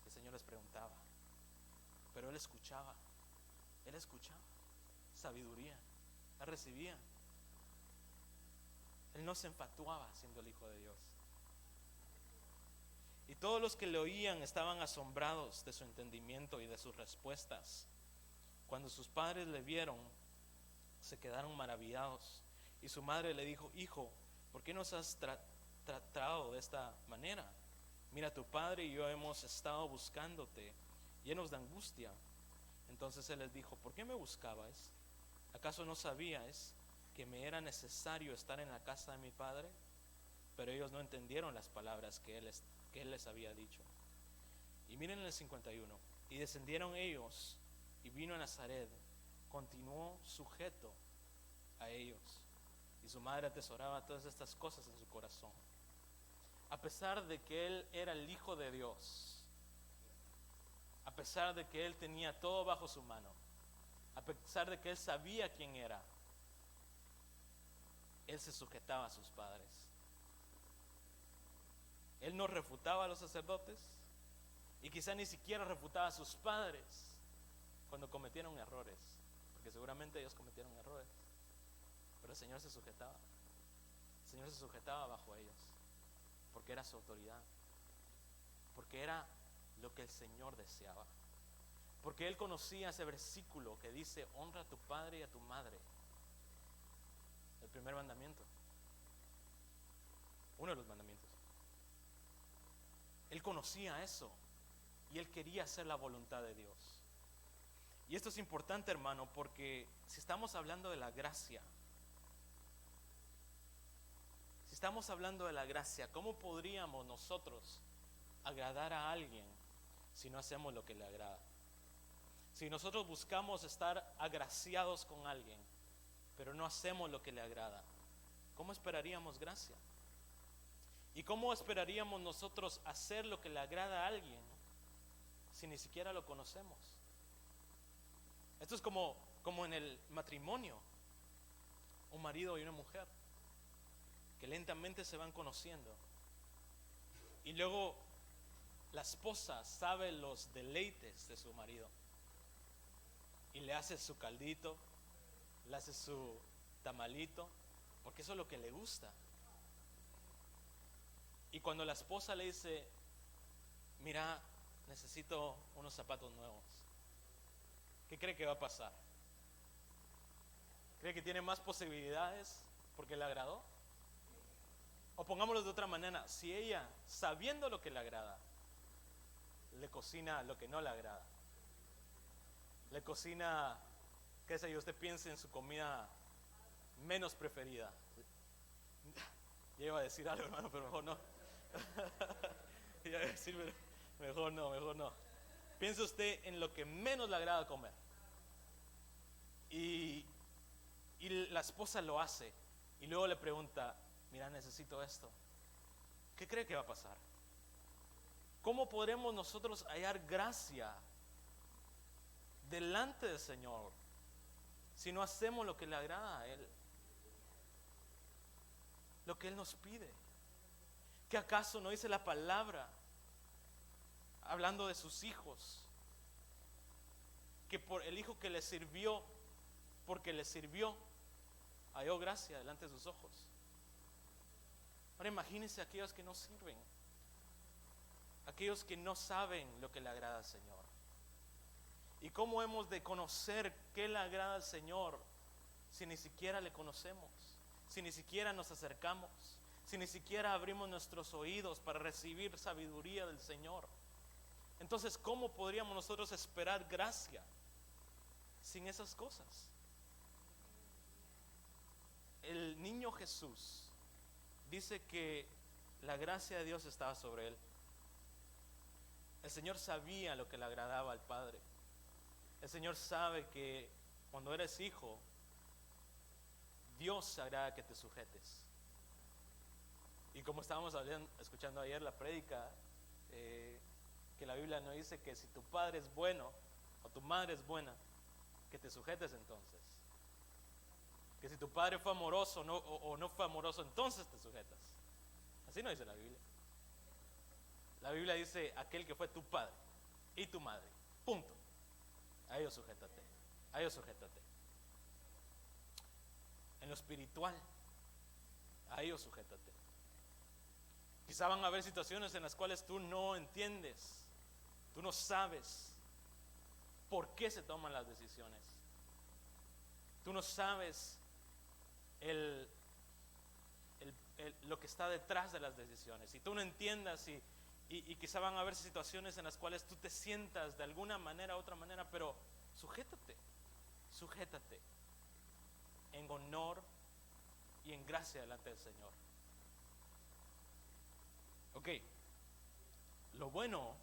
El Señor les preguntaba, pero él escuchaba sabiduría, él recibía. Él no se enfatuaba siendo el Hijo de Dios. Y todos los que le oían estaban asombrados de su entendimiento y de sus respuestas. Cuando sus padres le vieron, se quedaron maravillados. Y su madre le dijo, hijo, ¿por qué nos has tratado de esta manera? Mira, tu padre y yo hemos estado buscándote, llenos de angustia. Entonces él les dijo, ¿por qué me buscabais? ¿Acaso no sabíais que me era necesario estar en la casa de mi padre? Pero ellos no entendieron las palabras que él les había dicho. Y miren el 51. Y descendieron ellos y vino a Nazaret, continuó sujeto a ellos. Y su madre atesoraba todas estas cosas en su corazón. A pesar de que él era el Hijo de Dios, a pesar de que él tenía todo bajo su mano, a pesar de que él sabía quién era, él se sujetaba a sus padres. Él no refutaba a los sacerdotes y quizá ni siquiera refutaba a sus padres cuando cometieron errores, porque seguramente ellos cometieron errores, pero el Señor se sujetaba. El Señor se sujetaba bajo ellos, porque era su autoridad, porque era lo que el Señor deseaba, porque Él conocía ese versículo que dice: honra a tu padre y a tu madre, el primer mandamiento, uno de los mandamientos. Él conocía eso y Él quería hacer la voluntad de Dios. Y esto es importante, hermano, porque si estamos hablando de la gracia, ¿cómo podríamos nosotros agradar a alguien si no hacemos lo que le agrada? Si nosotros buscamos estar agraciados con alguien, pero no hacemos lo que le agrada, ¿cómo esperaríamos gracia? ¿Y cómo esperaríamos nosotros hacer lo que le agrada a alguien si ni siquiera lo conocemos? Esto es como en el matrimonio, un marido y una mujer que lentamente se van conociendo, y luego la esposa sabe los deleites de su marido y le hace su caldito, le hace su tamalito, porque eso es lo que le gusta. Y cuando la esposa le dice: mira, necesito unos zapatos nuevos, ¿qué cree que va a pasar? ¿Cree que tiene más posibilidades porque le agradó? O pongámoslo de otra manera, si ella, sabiendo lo que le agrada, le cocina lo que no le agrada, le cocina, qué sé yo, usted piense en su comida menos preferida. Ya iba a decir algo, hermano, pero mejor no. Ya iba a decir, pero mejor no. Piense usted en lo que menos le agrada comer. Y la esposa lo hace. Y luego le pregunta: mira, necesito esto. ¿Qué cree que va a pasar? ¿Cómo podremos nosotros hallar gracia delante del Señor si no hacemos lo que le agrada a Él? Lo que Él nos pide. ¿Qué acaso no dice la palabra, hablando de sus hijos, que por el hijo que le sirvió, porque le sirvió, halló gracia delante de sus ojos? Ahora imagínense aquellos que no sirven, aquellos que no saben lo que le agrada al Señor. ¿Y cómo hemos de conocer qué le agrada al Señor si ni siquiera le conocemos? Si ni siquiera nos acercamos, si ni siquiera abrimos nuestros oídos para recibir sabiduría del Señor. Entonces, ¿cómo podríamos nosotros esperar gracia sin esas cosas? El niño Jesús dice que la gracia de Dios estaba sobre él. El Señor sabía lo que le agradaba al Padre. El Señor sabe que cuando eres hijo, Dios se agrada que te sujetes. Y como estábamos escuchando ayer la prédica, que la Biblia nos dice que si tu padre es bueno o tu madre es buena, que te sujetes entonces. Que si tu padre fue amoroso o no fue amoroso, entonces te sujetas. Así no dice la Biblia. La Biblia dice: aquel que fue tu padre y tu madre, punto. A ellos sujétate, a ellos sujétate. En lo espiritual, a ellos sujétate. Quizá van a haber situaciones en las cuales tú no entiendes, tú no sabes por qué se toman las decisiones. Tú no sabes lo que está detrás de las decisiones. Y tú no entiendas y quizá van a haber situaciones en las cuales tú te sientas de alguna manera u otra manera, pero sujétate en honor y en gracia delante del Señor. Ok, lo bueno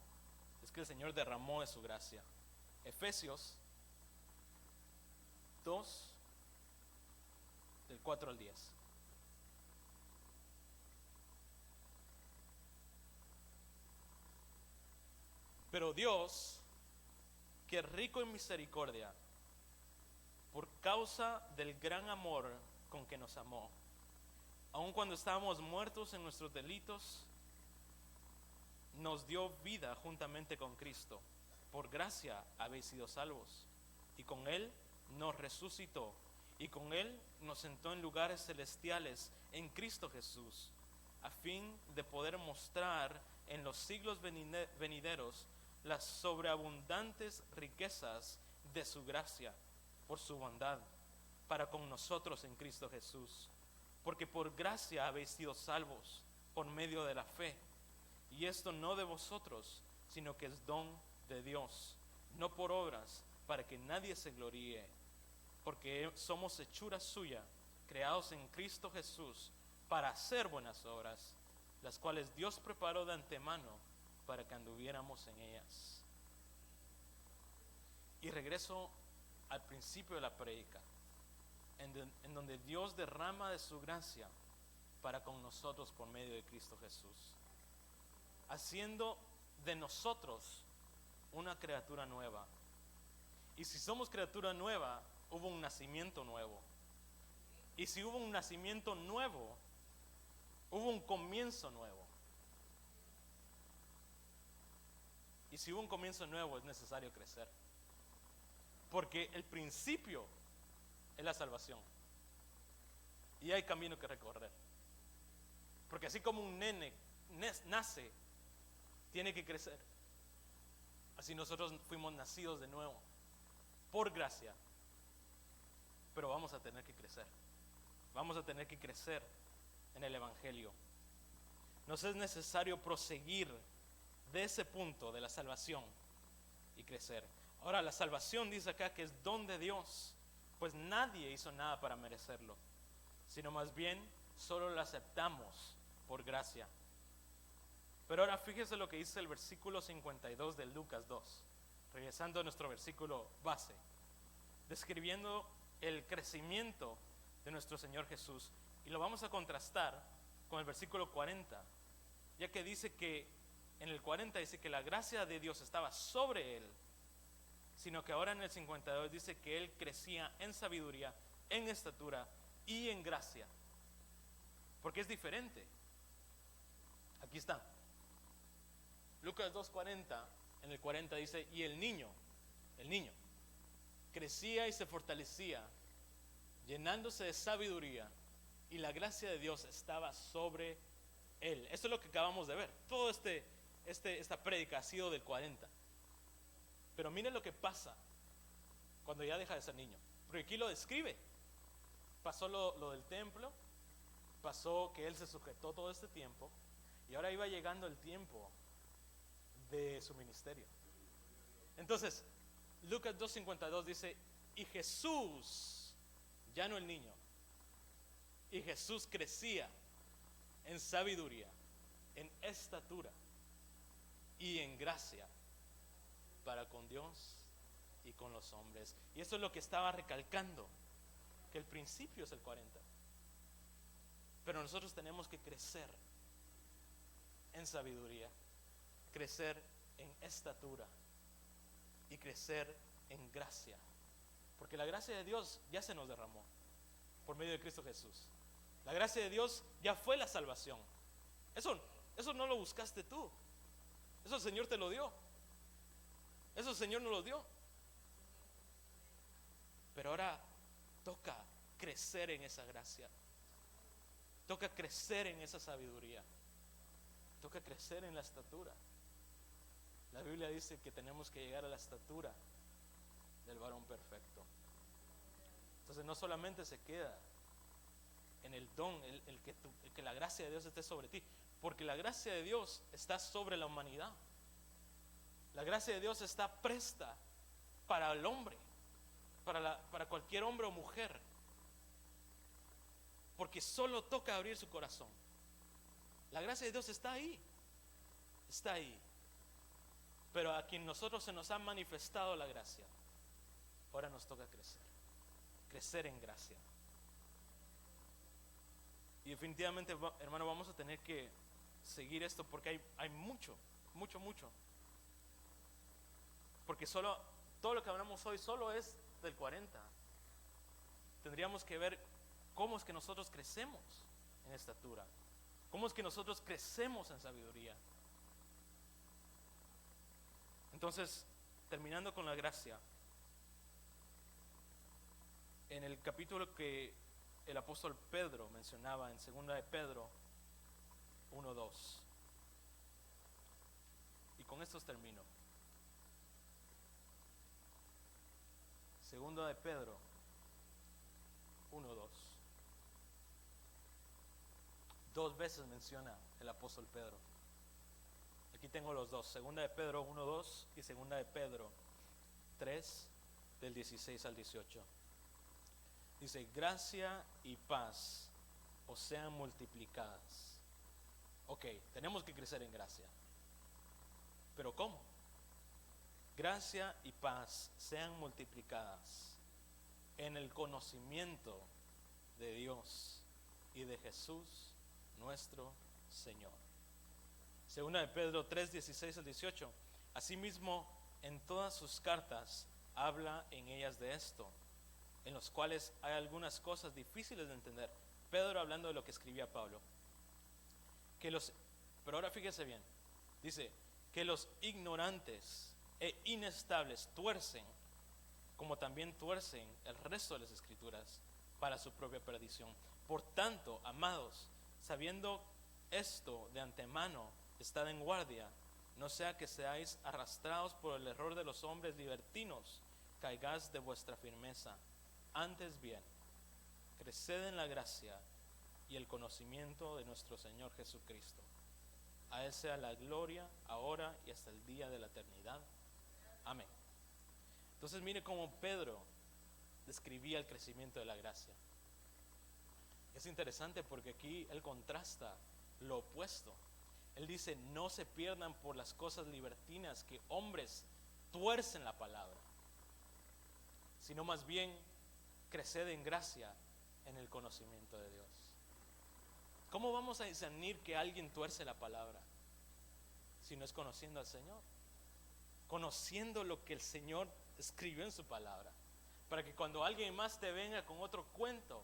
es que el Señor derramó de su gracia. Efesios 2, del 4 al 10. Pero Dios, que es rico en misericordia, por causa del gran amor con que nos amó, aun cuando estábamos muertos en nuestros delitos, nos dio vida juntamente con Cristo. Por gracia habéis sido salvos. Y con Él nos resucitó. Y con Él nos sentó en lugares celestiales en Cristo Jesús, a fin de poder mostrar en los siglos venideros las sobreabundantes riquezas de su gracia, por su bondad, para con nosotros en Cristo Jesús. Porque por gracia habéis sido salvos, por medio de la fe. Y esto no de vosotros, sino que es don de Dios, no por obras, para que nadie se gloríe. Porque somos hechura suya, creados en Cristo Jesús, para hacer buenas obras, las cuales Dios preparó de antemano para que anduviéramos en ellas. Y regreso al principio de la prédica, en donde Dios derrama de su gracia para con nosotros por medio de Cristo Jesús, haciendo de nosotros una criatura nueva. Y si somos criatura nueva, hubo un nacimiento nuevo. Y si hubo un nacimiento nuevo, hubo un comienzo nuevo. Y si hubo un comienzo nuevo, es necesario crecer. Porque el principio es la salvación. Y hay camino que recorrer. Porque así como un nene nace, tiene que crecer. Así nosotros fuimos nacidos de nuevo, por gracia. Pero vamos a tener que crecer. Vamos a tener que crecer en el Evangelio. Nos es necesario proseguir de ese punto de la salvación y crecer. Ahora, la salvación dice acá que es don de Dios, pues nadie hizo nada para merecerlo, sino más bien solo lo aceptamos por gracia. Pero ahora fíjese lo que dice el versículo 52 de Lucas 2, regresando a nuestro versículo base, describiendo el crecimiento de nuestro Señor Jesús. Y lo vamos a contrastar con el versículo 40, ya que dice que en el 40 dice que la gracia de Dios estaba sobre él, sino que ahora en el 52 dice que él crecía en sabiduría, en estatura y en gracia. Porque es diferente. Aquí está. Lucas 2:40, en el 40 dice, y el niño, crecía y se fortalecía, llenándose de sabiduría, y la gracia de Dios estaba sobre él. Esto es lo que acabamos de ver. Todo esta prédica ha sido del 40. Pero miren lo que pasa cuando ya deja de ser niño. Porque aquí lo describe. Pasó lo del templo, pasó que él se sujetó todo este tiempo, y ahora iba llegando el tiempo de su ministerio. Entonces, Lucas 2:52 dice, y Jesús, ya no el niño, y Jesús crecía en sabiduría, en estatura y en gracia para con Dios y con los hombres. Y eso es lo que estaba recalcando, que el principio es el 40. Pero nosotros tenemos que crecer en sabiduría, crecer en estatura y crecer en gracia. Porque la gracia de Dios ya se nos derramó por medio de Cristo Jesús. La gracia de Dios ya fue la salvación. Eso no lo buscaste tú. Eso el Señor te lo dio. Eso el Señor nos lo dio. Pero ahora toca crecer en esa gracia. Toca crecer en esa sabiduría. Toca crecer en la estatura. La Biblia dice que tenemos que llegar a la estatura del varón perfecto. Entonces no solamente se queda en el don, el que la gracia de Dios esté sobre ti, porque la gracia de Dios está sobre la humanidad. La gracia de Dios está presta para el hombre, para cualquier hombre o mujer, porque solo toca abrir su corazón. La gracia de Dios está ahí, pero a quien nosotros se nos ha manifestado la gracia, ahora nos toca crecer. crecer en gracia. Y definitivamente, hermano, vamos a tener que seguir esto porque hay mucho. Porque todo lo que hablamos hoy solo es del 40. Tendríamos que ver cómo es que nosotros crecemos en estatura, cómo es que nosotros crecemos en sabiduría. Entonces, terminando con la gracia, en el capítulo que el apóstol Pedro mencionaba, en 2 de Pedro 1:2, y con estos termino. 2 de Pedro 1:2. Dos veces menciona el apóstol Pedro. Aquí tengo los dos, 2 de Pedro 1:2 y 2 de Pedro 3, del 16 al 18. Dice: gracia y paz os sean multiplicadas. Ok, tenemos que crecer en gracia. ¿Pero cómo? Gracia y paz sean multiplicadas en el conocimiento de Dios y de Jesús nuestro Señor. 2 de Pedro 3, 16 al 18. Asimismo, en todas sus cartas habla en ellas de esto, en los cuales hay algunas cosas difíciles de entender. Pedro hablando de lo que escribía Pablo. Pero ahora fíjese bien, dice que los ignorantes e inestables tuercen, como también tuercen el resto de las escrituras para su propia perdición. Por tanto, amados, sabiendo esto de antemano, estad en guardia, no sea que seáis arrastrados por el error de los hombres libertinos, caigáis de vuestra firmeza. Antes bien, creced en la gracia y el conocimiento de nuestro Señor Jesucristo. A Él sea la gloria, ahora y hasta el día de la eternidad. Amén. Entonces mire cómo Pedro describía el crecimiento de la gracia. Es interesante porque aquí él contrasta lo opuesto. Él dice: no se pierdan por las cosas libertinas que hombres tuercen la palabra, sino más bien creced en gracia en el conocimiento de Dios. ¿Cómo vamos a discernir que alguien tuerce la palabra si no es conociendo al Señor? Conociendo lo que el Señor escribió en su palabra, para que cuando alguien más te venga con otro cuento,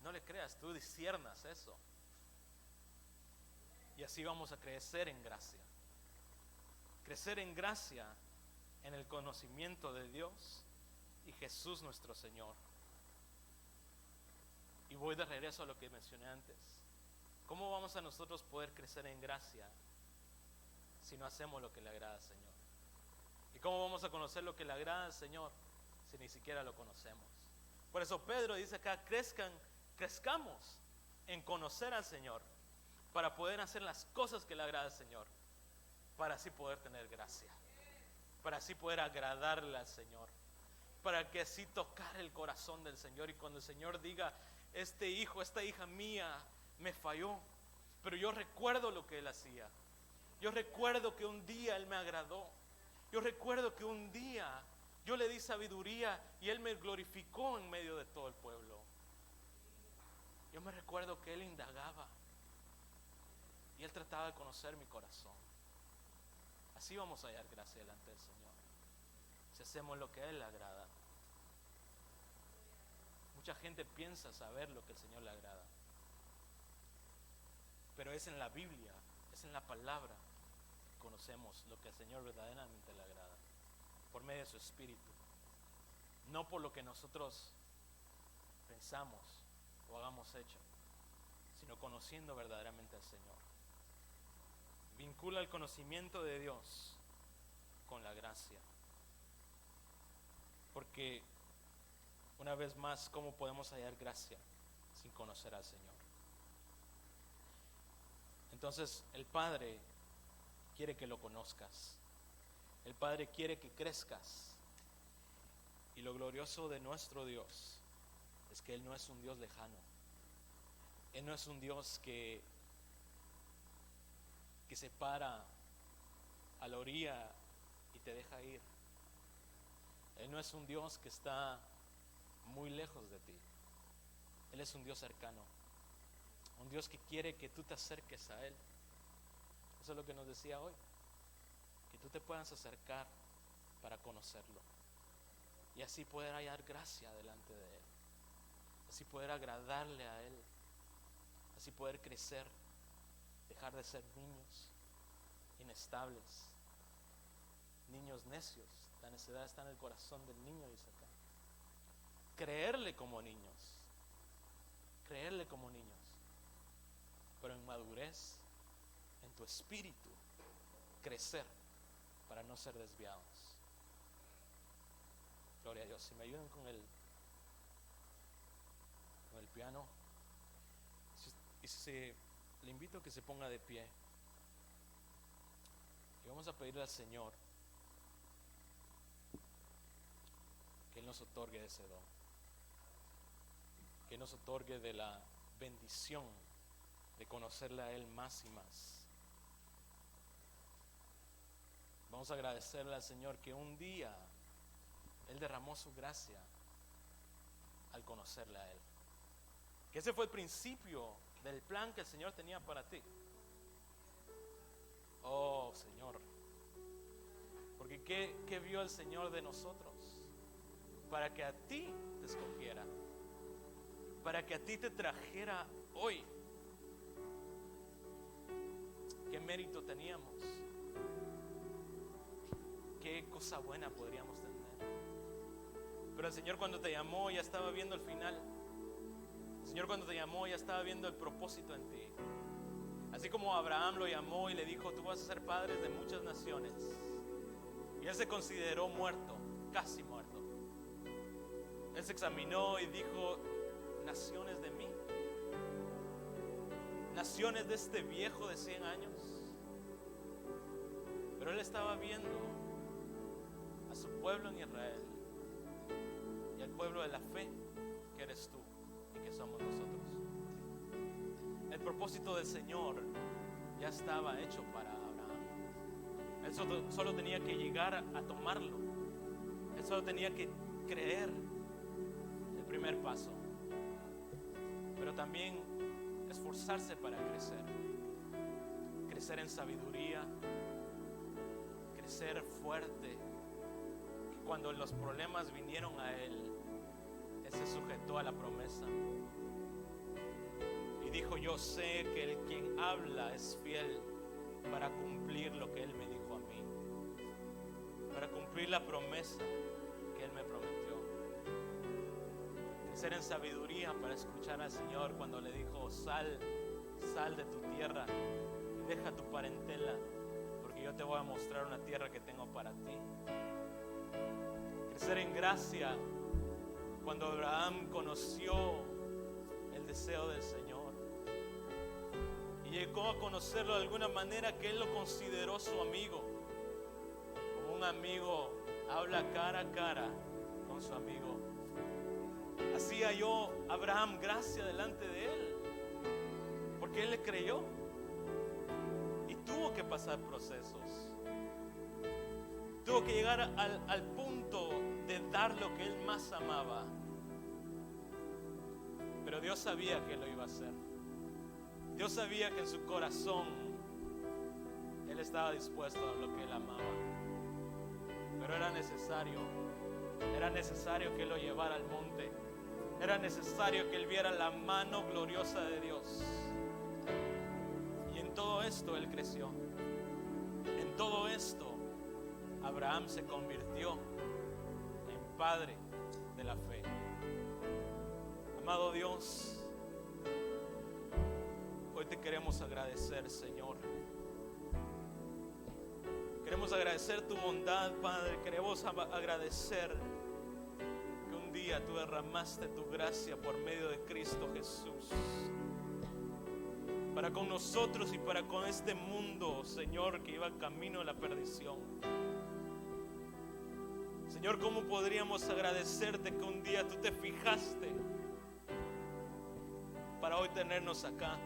no le creas, tú disciernas eso. Y así vamos a crecer en gracia. Crecer en gracia en el conocimiento de Dios y Jesús nuestro Señor. Y voy de regreso a lo que mencioné antes. ¿Cómo vamos a nosotros poder crecer en gracia si no hacemos lo que le agrada al Señor? ¿Y cómo vamos a conocer lo que le agrada al Señor si ni siquiera lo conocemos? Por eso Pedro dice acá: crezcamos en conocer al Señor, para poder hacer las cosas que le agrada al Señor, para así poder tener gracia, para así poder agradarle al Señor, para que así tocar el corazón del Señor. Y cuando el Señor diga: este hijo, esta hija mía me falló, pero yo recuerdo lo que él hacía, yo recuerdo que un día él me agradó, yo recuerdo que un día yo le di sabiduría y él me glorificó en medio de todo el pueblo. Yo me recuerdo que él indagaba y él trataba de conocer mi corazón. Así vamos a hallar gracia delante del Señor, si hacemos lo que a él le agrada. Mucha gente piensa saber lo que el Señor le agrada, pero es en la Biblia, es en la palabra que conocemos lo que al Señor verdaderamente le agrada, por medio de su Espíritu, no por lo que nosotros pensamos o hagamos hecho, sino conociendo verdaderamente al Señor. Vincula el conocimiento de Dios con la gracia, porque una vez más, ¿cómo podemos hallar gracia sin conocer al Señor? Entonces el Padre quiere que lo conozcas, el Padre quiere que crezcas, y lo glorioso de nuestro Dios es que Él no es un Dios lejano. Él no es un Dios que se para a la orilla y te deja ir. Él no es un Dios que está muy lejos de ti. Él es un Dios cercano, un Dios que quiere que tú te acerques a Él. Eso es lo que nos decía hoy, que tú te puedas acercar para conocerlo y así poder hallar gracia delante de Él, así poder agradarle a Él, así poder crecer, dejar de ser niños inestables, niños necios. La necedad está en el corazón del niño, dice acá. Creerle como niños, pero en madurez, en tu espíritu, crecer para no ser desviados. Gloria a Dios. Si me ayudan con el piano, le invito a que se ponga de pie y vamos a pedirle al Señor que Él nos otorgue ese don, que nos otorgue de la bendición de conocerle a Él más y más. Vamos a agradecerle al Señor que un día Él derramó su gracia al conocerle a Él, que ese fue el principio del plan que el Señor tenía para ti. Oh Señor, porque ¿qué vio el Señor de nosotros? Para que a ti te escogiera, para que a ti te trajera hoy. ¿Qué mérito teníamos? ¿Qué cosa buena podríamos tener? Pero el Señor, cuando te llamó, ya estaba viendo el final. El Señor, cuando te llamó, ya estaba viendo el propósito en ti. Así como Abraham lo llamó y le dijo: tú vas a ser padre de muchas naciones, y él se consideró muerto, casi muerto. Él se examinó y dijo: naciones de mí, naciones de este viejo de 100 años. Pero él estaba viendo a su pueblo en Israel y al pueblo de la fe, que eres tú y que somos nosotros. El propósito del Señor ya estaba hecho para Abraham. Él solo tenía que llegar a tomarlo. Él solo tenía que creer el primer paso, pero también esforzarse para crecer en sabiduría, crecer fuerte. Que cuando los problemas vinieron a él se sujetó a la promesa y dijo: yo sé que el quien habla es fiel para cumplir lo que él me dijo a mí, para cumplir la promesa que él me prometió. Crecer en sabiduría para escuchar al Señor cuando le dijo: sal de tu tierra y deja tu parentela, porque yo te voy a mostrar una tierra que tengo para ti. Crecer en gracia cuando Abraham conoció el deseo del Señor y llegó a conocerlo de alguna manera que él lo consideró su amigo, como un amigo habla cara a cara con su amigo. Así halló Abraham gracia delante de él, porque él le creyó y tuvo que pasar procesos. Tuvo que llegar al punto de dar lo que él más amaba. Pero Dios sabía que lo iba a hacer. Dios sabía que en su corazón él estaba dispuesto a lo que él amaba. Pero era necesario que él lo llevara al monte. Era necesario que él viera la mano gloriosa de Dios. Y en todo esto él creció. En todo esto Abraham se convirtió en padre de la fe. Amado Dios, hoy te queremos agradecer, Señor. Queremos agradecer tu bondad, Padre. Queremos agradecer que un día tú derramaste tu gracia por medio de Cristo Jesús, para con nosotros y para con este mundo, Señor, que iba camino a la perdición. Señor, ¿cómo podríamos agradecerte que un día tú te fijaste para hoy tenernos acá?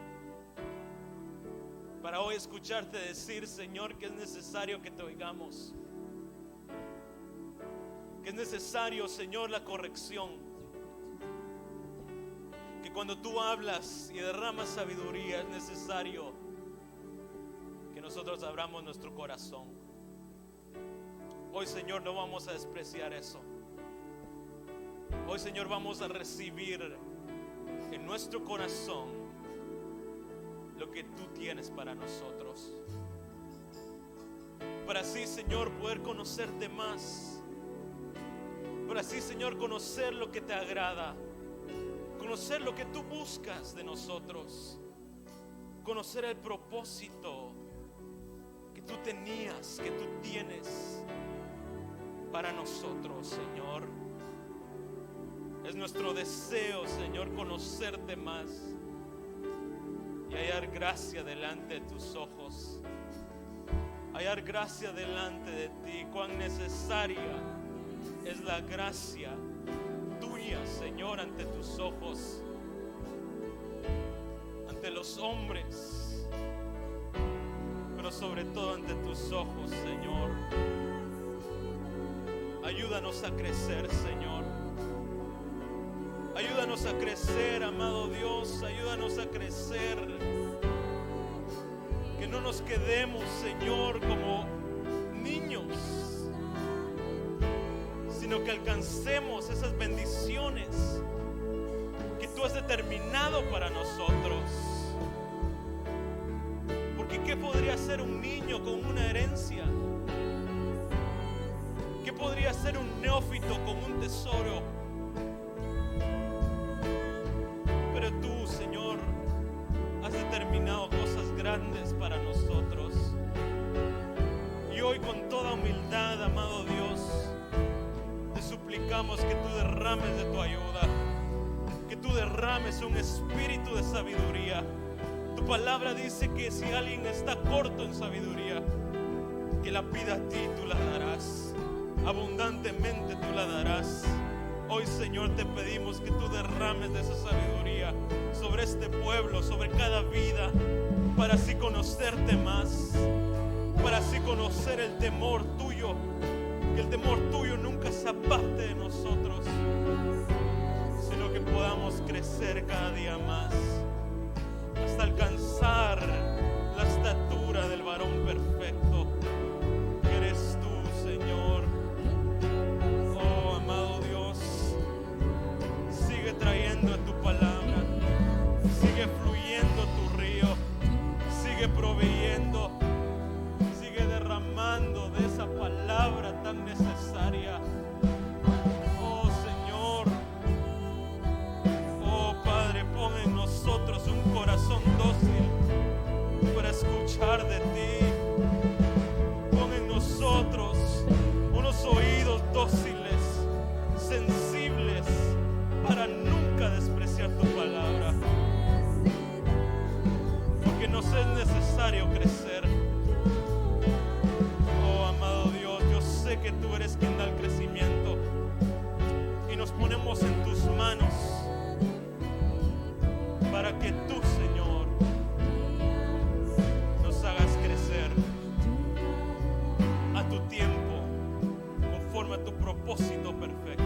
Para hoy escucharte decir, Señor, que es necesario que te oigamos, que es necesario, Señor, la corrección, cuando tú hablas y derramas sabiduría es necesario que nosotros abramos nuestro corazón. Hoy, Señor, no vamos a despreciar eso. Hoy, Señor, vamos a recibir en nuestro corazón lo que tú tienes para nosotros. Para así, Señor, poder conocerte más. Para así, Señor, conocer lo que te agrada. Conocer lo que tú buscas de nosotros. Conocer el propósito que tú tenías, que tú tienes para nosotros, Señor. Es nuestro deseo, Señor, conocerte más y hallar gracia delante de tus ojos. Hallar gracia delante de ti. Cuán necesaria es la gracia tuya, Señor, ante tus ojos, ante los hombres, pero sobre todo ante tus ojos, Señor. Ayúdanos a crecer, Señor. Ayúdanos a crecer, amado Dios. Ayúdanos a crecer. Que no nos quedemos, Señor, como niños, sino que alcancemos esas bendiciones que tú has determinado para nosotros. Porque ¿qué podría hacer un niño con una herencia? ¿Qué podría hacer un neófito con un tesoro? Pero tú, Señor, has determinado cosas grandes para nosotros. Y hoy, con toda humildad, amado Dios, te suplicamos que tú derrames de tu ayuda, que tú derrames un espíritu de sabiduría. Tu palabra dice que si alguien está corto en sabiduría, que la pida a ti, tú la darás. Abundantemente tú la darás. Hoy, Señor, te pedimos que tú derrames de esa sabiduría sobre este pueblo, sobre cada vida, para así conocerte más, para así conocer el temor tuyo, que el temor tuyo nunca se aparte de nosotros, sino que podamos crecer cada día más hasta alcanzar la estatura del varón perfecto que eres tú, Señor. Oh, amado Dios, sigue trayendo a tu palabra, sigue fluyendo tu río, sigue proveyendo, sigue derramando de esa palabra tan necesaria. Oh, Señor, oh Padre, pon en nosotros un corazón dócil para escuchar de ti. Pon en nosotros unos oídos dóciles, sensibles, para nunca despreciar tu palabra. Porque nos es necesario crecer. Oh, amado Dios, yo sé que tú eres quien da el crecimiento. Y nos ponemos en tus manos para que tú, Señor, nos hagas crecer a tu tiempo, conforme a tu propósito perfecto.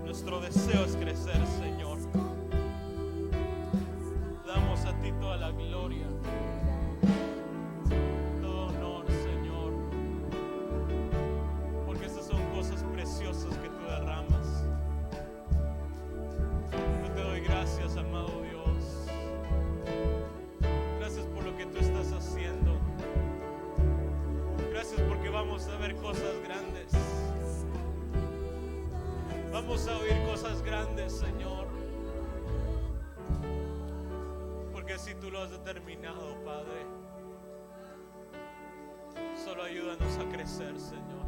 Nuestro deseo es crecer, Señor. Damos a ti toda la gloria, todo honor, Señor, porque estas son cosas preciosas que tú derramas. Yo te doy gracias, amado Dios. Gracias por lo que tú estás haciendo. Gracias porque vamos a ver cosas grandes. Vamos a oír cosas grandes, Señor. Porque si tú lo has determinado, Padre, solo ayúdanos a crecer, Señor,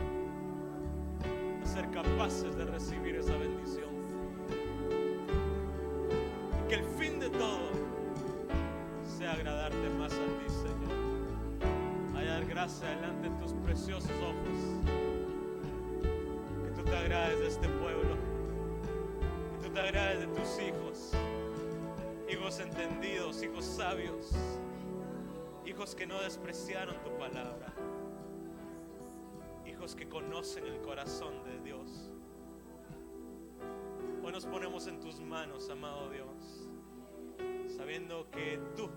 a ser capaces de recibir esa bendición. Y que el fin de todo sea agradarte más a ti, Señor. Hallar gracia delante de tus preciosos ojos. Que tú te agrades de este pueblo. Que tú te agrades de tus hijos. Hijos entendidos, hijos sabios, hijos que no despreciaron tu palabra, hijos que conocen el corazón de Dios. Oh, nos ponemos en tus manos, amado Dios, sabiendo que tú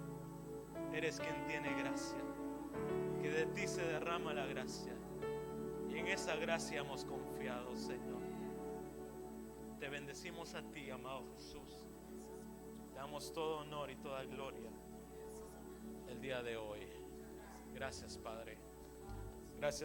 eres quien tiene gracia, que de ti se derrama la gracia, y en esa gracia hemos confiado, Señor. Te bendecimos a ti, amado Jesús. Te damos todo honor y toda gloria el día de hoy. Gracias, Padre. Gracias.